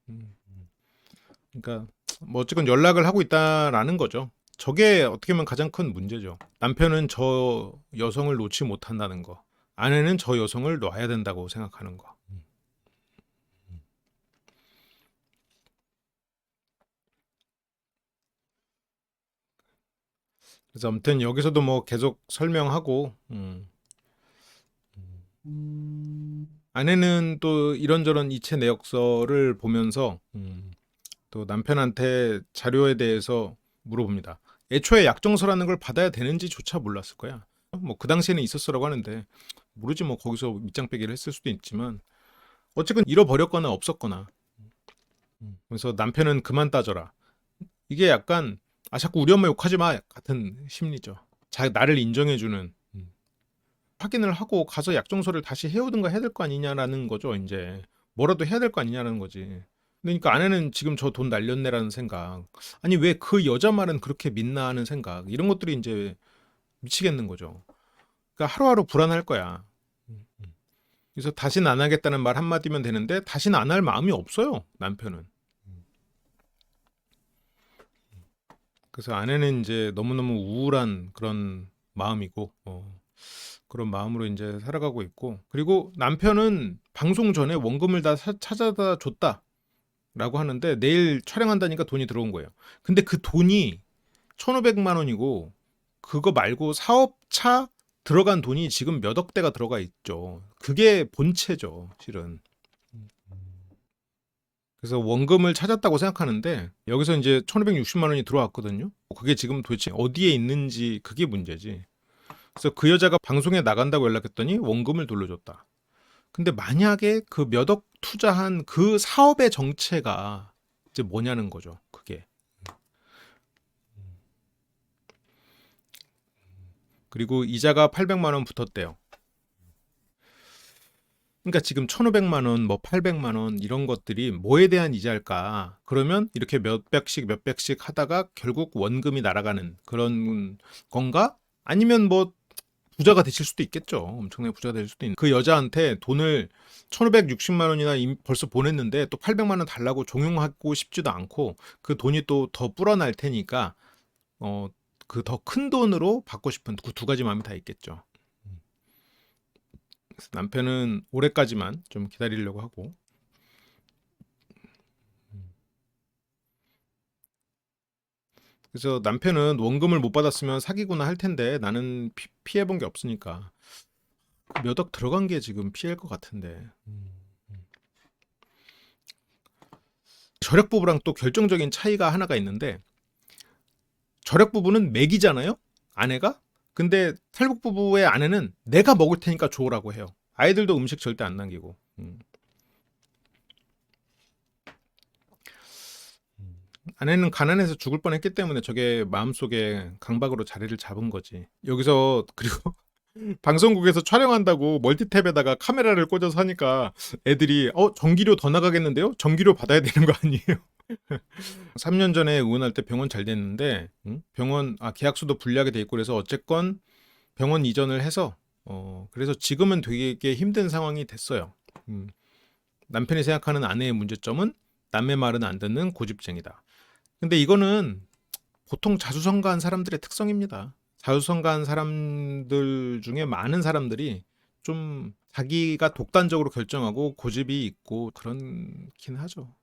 그러니까 뭐 어쨌건 연락을 하고 있다라는 거죠. 저게 어떻게 보면 가장 큰 문제죠. 남편은 저 여성을 놓지 못한다는 거. 아내는 저 여성을 놔야 된다고 생각하는 거. 그래서 아무튼 여기서도 뭐 계속 설명하고, 아내는 또 이런저런 이체 내역서를 보면서, 또 남편한테 자료에 대해서 물어봅니다. 애초에 약정서라는 걸 받아야 되는지조차 몰랐을 거야. 뭐 그 당시에는 있었어라고 하는데 모르지, 뭐 거기서 밑장 빼기를 했을 수도 있지만 어쨌든 잃어버렸거나 없었거나. 그래서 남편은 그만 따져라. 이게 약간 자꾸 우리 엄마 욕하지 마 같은 심리죠. 나를 인정해주는. 확인을 하고 가서 약정서를 다시 해오든가 해야 될 거 아니냐라는 거죠. 이제 뭐라도 해야 될 거 아니냐는 거지. 그러니까 아내는 지금 저 돈 날렸네라는 생각, 아니 왜 그 여자 말은 그렇게 믿나 하는 생각, 이런 것들이 이제 미치겠는 거죠. 그러니까 하루하루 불안할 거야. 그래서 다시는 안 하겠다는 말 한마디면 되는데 다시는 안 할 마음이 없어요, 남편은. 그래서 아내는 이제 너무너무 우울한 그런 마음이고, 그런 마음으로 이제 살아가고 있고, 그리고 남편은 방송 전에 원금을 다 찾아다 줬다라고 하는데 내일 촬영한다니까 돈이 들어온 거예요. 근데 그 돈이 1,500만 원이고 그거 말고 사업차 들어간 돈이 지금 몇 억대가 들어가 있죠. 그게 본체죠, 실은. 그래서 원금을 찾았다고 생각하는데 여기서 이제 1,560만 원이 들어왔거든요. 그게 지금 도대체 어디에 있는지, 그게 문제지. 그래서 그 여자가 방송에 나간다고 연락했더니 원금을 돌려줬다. 근데 만약에 그 몇 억 투자한 그 사업의 정체가 이제 뭐냐는 거죠. 그게. 그리고 이자가 800만 원 붙었대요. 그러니까 지금 1,500만 원, 뭐 800만 원 이런 것들이 뭐에 대한 이자일까? 그러면 이렇게 몇백씩 몇백씩 하다가 결국 원금이 날아가는 그런 건가? 아니면 뭐 부자가 되실 수도 있겠죠. 엄청나게 부자가 될 수도 있는. 그 여자한테 돈을 1,560만 원이나 벌써 보냈는데 또 800만 원 달라고 종용하고 싶지도 않고 그 돈이 또 더 불어날 테니까 그 더 큰 돈으로 받고 싶은 그 두 가지 마음이 다 있겠죠. 남편은 올해까지만 좀 기다리려고 하고. 그래서 남편은 원금을 못 받았으면 사기구나 할 텐데 나는 피해본 게 없으니까 몇 억 들어간 게 지금 피해일 것 같은데. 절약 부부랑 또 결정적인 차이가 하나가 있는데, 절약 부부는 먹이잖아요, 아내가. 근데 탈북 부부의 아내는 내가 먹을 테니까 줘라고 해요. 아이들도 음식 절대 안 남기고. 아내는 가난해서 죽을 뻔했기 때문에 저게 마음속에 강박으로 자리를 잡은 거지. 여기서 그리고 방송국에서 촬영한다고 멀티탭에다가 카메라를 꽂아서 하니까 애들이 전기료 더 나가겠는데요? 전기료 받아야 되는 거 아니에요? 3년 전에 의원할 때 병원 잘 됐는데, 병원 계약서도 불리하게 돼 있고 그래서 어쨌건 병원 이전을 해서 그래서 지금은 되게 힘든 상황이 됐어요. 남편이 생각하는 아내의 문제점은 남의 말은 안 듣는 고집쟁이다. 근데 이거는 보통 자수성가한 사람들의 특성입니다. 자수성가한 사람들 중에 많은 사람들이 좀 자기가 독단적으로 결정하고 고집이 있고 그렇긴 하죠.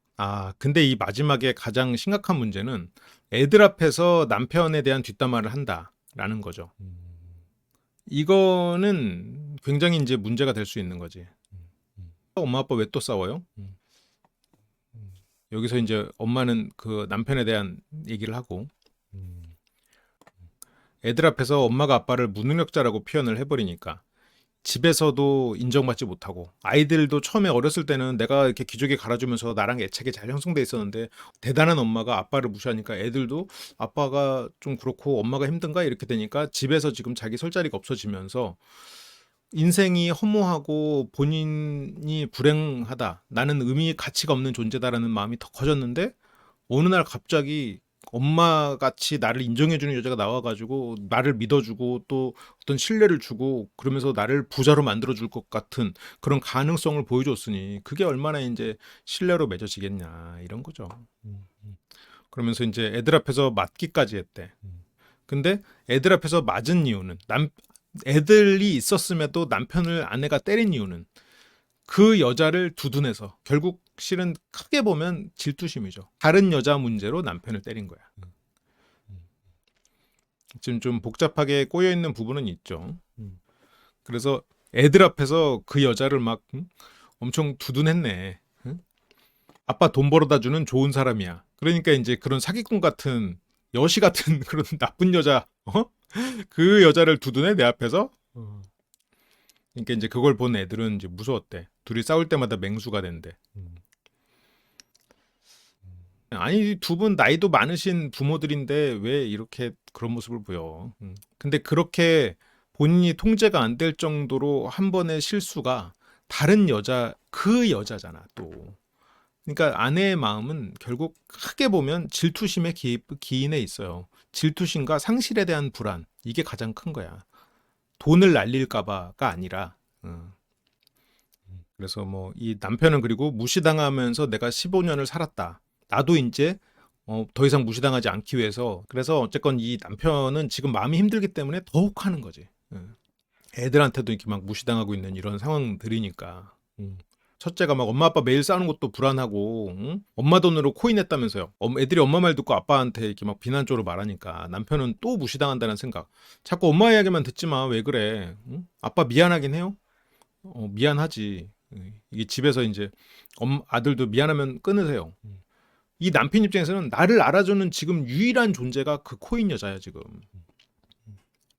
근데 이 마지막에 가장 심각한 문제는 애들 앞에서 남편에 대한 뒷담화를 한다라는 거죠. 이거는 굉장히 이제 문제가 될 수 있는 거지. 엄마 아빠 왜 또 싸워요? 여기서 이제 엄마는 그 남편에 대한 얘기를 하고, 애들 앞에서 엄마가 아빠를 무능력자라고 표현을 해버리니까 집에서도 인정받지 못하고, 아이들도 처음에 어렸을 때는 내가 이렇게 기저귀 갈아주면서 나랑 애착이 잘 형성돼 있었는데 대단한 엄마가 아빠를 무시하니까 애들도 아빠가 좀 그렇고 엄마가 힘든가 이렇게 되니까 집에서 지금 자기 설 자리가 없어지면서 인생이 허무하고 본인이 불행하다, 나는 의미 가치가 없는 존재다라는 마음이 더 커졌는데 어느 날 갑자기 엄마같이 나를 인정해주는 여자가 나와가지고 나를 믿어주고 또 어떤 신뢰를 주고 그러면서 나를 부자로 만들어줄 것 같은 그런 가능성을 보여줬으니 그게 얼마나 이제 신뢰로 맺어지겠냐 이런 거죠. 그러면서 이제 애들 앞에서 맞기까지 했대. 근데 애들 앞에서 맞은 이유는 애들이 있었음에도 남편을 아내가 때린 이유는 그 여자를 두둔해서 결국 실은 크게 보면 질투심이죠. 다른 여자 문제로 남편을 때린 거야. 지금 좀 복잡하게 꼬여 있는 부분은 있죠. 그래서 애들 앞에서 그 여자를 막 엄청 두둔했네. 응? 아빠 돈 벌어다 주는 좋은 사람이야. 그러니까 이제 그런 사기꾼 같은 여시 같은 그런 나쁜 여자, 그 여자를 두둔해 내 앞에서. 그러니까 이제 그걸 본 애들은 이제 무서웠대. 둘이 싸울 때마다 맹수가 된대. 아니 두 분 나이도 많으신 부모들인데 왜 이렇게 그런 모습을 보여? 근데 그렇게 본인이 통제가 안 될 정도로 한 번의 실수가 다른 여자 그 여자잖아 또. 그러니까 아내의 마음은 결국 크게 보면 질투심에 기인해 있어요. 질투심과 상실에 대한 불안 이게 가장 큰 거야. 돈을 날릴까봐가 아니라. 그래서 뭐 이 남편은 그리고 무시당하면서 내가 15년을 살았다. 나도 이제 더 이상 무시당하지 않기 위해서 그래서 어쨌건 이 남편은 지금 마음이 힘들기 때문에 더욱 하는 거지. 애들한테도 이렇게 막 무시당하고 있는 이런 상황들이니까. 첫째가 막 엄마 아빠 매일 싸우는 것도 불안하고 엄마 돈으로 코인 했다면서요. 애들이 엄마 말 듣고 아빠한테 이렇게 막 비난적으로 말하니까 남편은 또 무시당한다는 생각. 자꾸 엄마 이야기만 듣지 마. 왜 그래? 아빠 미안하긴 해요. 미안하지. 이게 집에서 이제 아들도 미안하면 끊으세요. 이 남편 입장에서는 나를 알아주는 지금 유일한 존재가 그 코인 여자야 지금.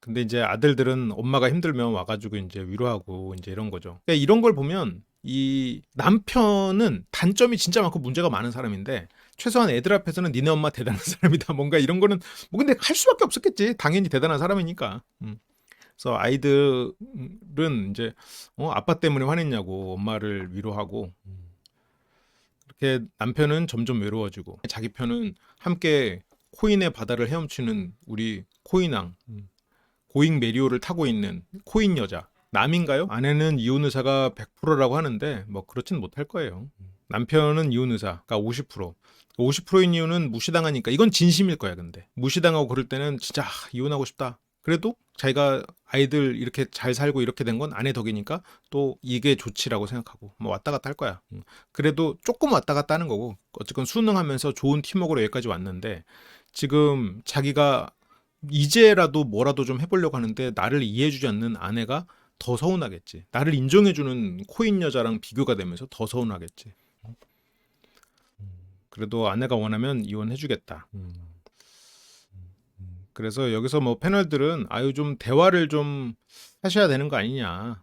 근데 이제 아들들은 엄마가 힘들면 와가지고 이제 위로하고 이제 이런 거죠. 그러니까 이런 걸 보면 이 남편은 단점이 진짜 많고 문제가 많은 사람인데 최소한 애들 앞에서는 니네 엄마 대단한 사람이다. 뭔가 이런 거는 뭐 근데 할 수밖에 없었겠지. 당연히 대단한 사람이니까. 그래서 아이들은 이제 아빠 때문에 화냈냐고 엄마를 위로하고 그렇게 남편은 점점 외로워지고 자기 편은 함께 코인의 바다를 헤엄치는 우리 코인왕 고잉 메리오를 타고 있는 코인 여자 남인가요? 아내는 이혼 의사가 100%라고 하는데 뭐 그렇진 못할 거예요. 남편은 이혼 의사가 50%. 50%인 이유는 무시당하니까 이건 진심일 거야. 근데 무시당하고 그럴 때는 진짜 이혼하고 싶다. 그래도 자기가 아이들 이렇게 잘 살고 이렇게 된 건 아내 덕이니까 또 이게 좋지라고 생각하고 뭐 왔다 갔다 할 거야. 그래도 조금 왔다 갔다 하는 거고 어쨌건 순응하면서 좋은 팀워크로 여기까지 왔는데 지금 자기가 이제라도 뭐라도 좀 해보려고 하는데 나를 이해해주지 않는 아내가 더 서운하겠지. 나를 인정해주는 코인 여자랑 비교가 되면서 더 서운하겠지. 그래도 아내가 원하면 이혼해주겠다. 그래서 여기서 뭐 패널들은 아유 좀 대화를 좀 하셔야 되는 거 아니냐.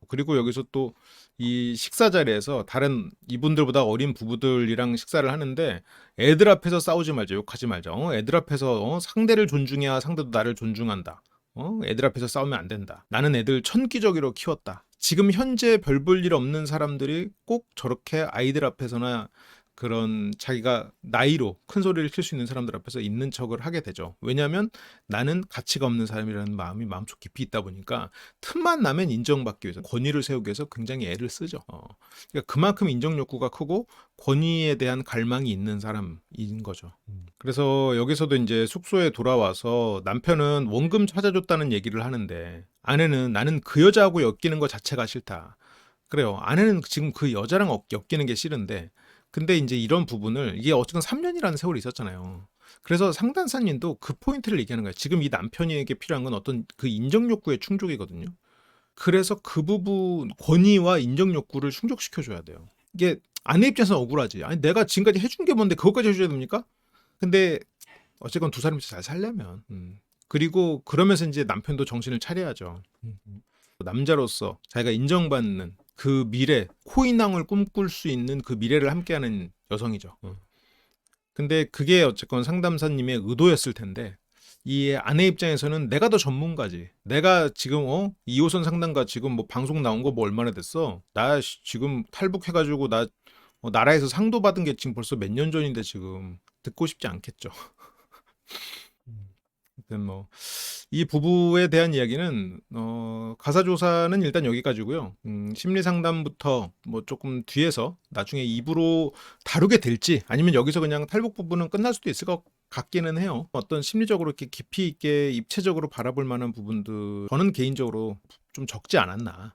그리고 여기서 또 이 식사 자리에서 다른 이분들보다 어린 부부들이랑 식사를 하는데 애들 앞에서 싸우지 말자, 욕하지 말자. 애들 앞에서 상대를 존중해야 상대도 나를 존중한다. 애들 앞에서 싸우면 안 된다. 나는 애들 천기저귀로 키웠다. 지금 현재 별 볼 일 없는 사람들이 꼭 저렇게 아이들 앞에서나 그런 자기가 나이로 큰 소리를 킬 수 있는 사람들 앞에서 있는 척을 하게 되죠. 왜냐하면 나는 가치가 없는 사람이라는 마음이 마음속 깊이 있다 보니까 틈만 나면 인정받기 위해서 권위를 세우기 위해서 굉장히 애를 쓰죠. 그러니까 그만큼 인정 욕구가 크고 권위에 대한 갈망이 있는 사람인 거죠. 그래서 여기서도 이제 숙소에 돌아와서 남편은 원금 찾아줬다는 얘기를 하는데 아내는 나는 그 여자하고 엮이는 것 자체가 싫다. 그래요. 아내는 지금 그 여자랑 엮이는 게 싫은데 근데 이제 이런 부분을 이게 어쨌든 3년이라는 세월이 있었잖아요. 그래서 상담사님도 그 포인트를 얘기하는 거예요. 지금 이 남편에게 필요한 건 어떤 그 인정 욕구의 충족이거든요. 그래서 그 부분 권위와 인정 욕구를 충족시켜 줘야 돼요. 이게 아내 입장에서는 억울하지. 아니 내가 지금까지 해준 게 뭔데 그것까지 해줘야 됩니까? 근데 어쨌건 두 사람이 잘 살려면 그리고 그러면서 이제 남편도 정신을 차려야죠. 남자로서 자기가 인정받는 그 미래, 코인왕을 꿈꿀 수 있는 그 미래를 함께하는 여성이죠. 근데 그게 어쨌건 상담사님의 의도였을 텐데 이 아내 입장에서는 내가 더 전문가지. 내가 지금 2호선 상담가 지금 뭐 방송 나온 거 뭐 얼마나 됐어? 나 지금 탈북해가지고 나 나라에서 상도 받은 게 지금 벌써 몇 년 전인데 지금 듣고 싶지 않겠죠. 아무튼 뭐 이 부부에 대한 이야기는 가사 조사는 일단 여기까지고요. 심리 상담부터 뭐 조금 뒤에서 나중에 입으로 다루게 될지 아니면 여기서 그냥 탈북 부분은 끝날 수도 있을 것 같기는 해요. 어떤 심리적으로 이렇게 깊이 있게 입체적으로 바라볼 만한 부분들 저는 개인적으로 좀 적지 않았나.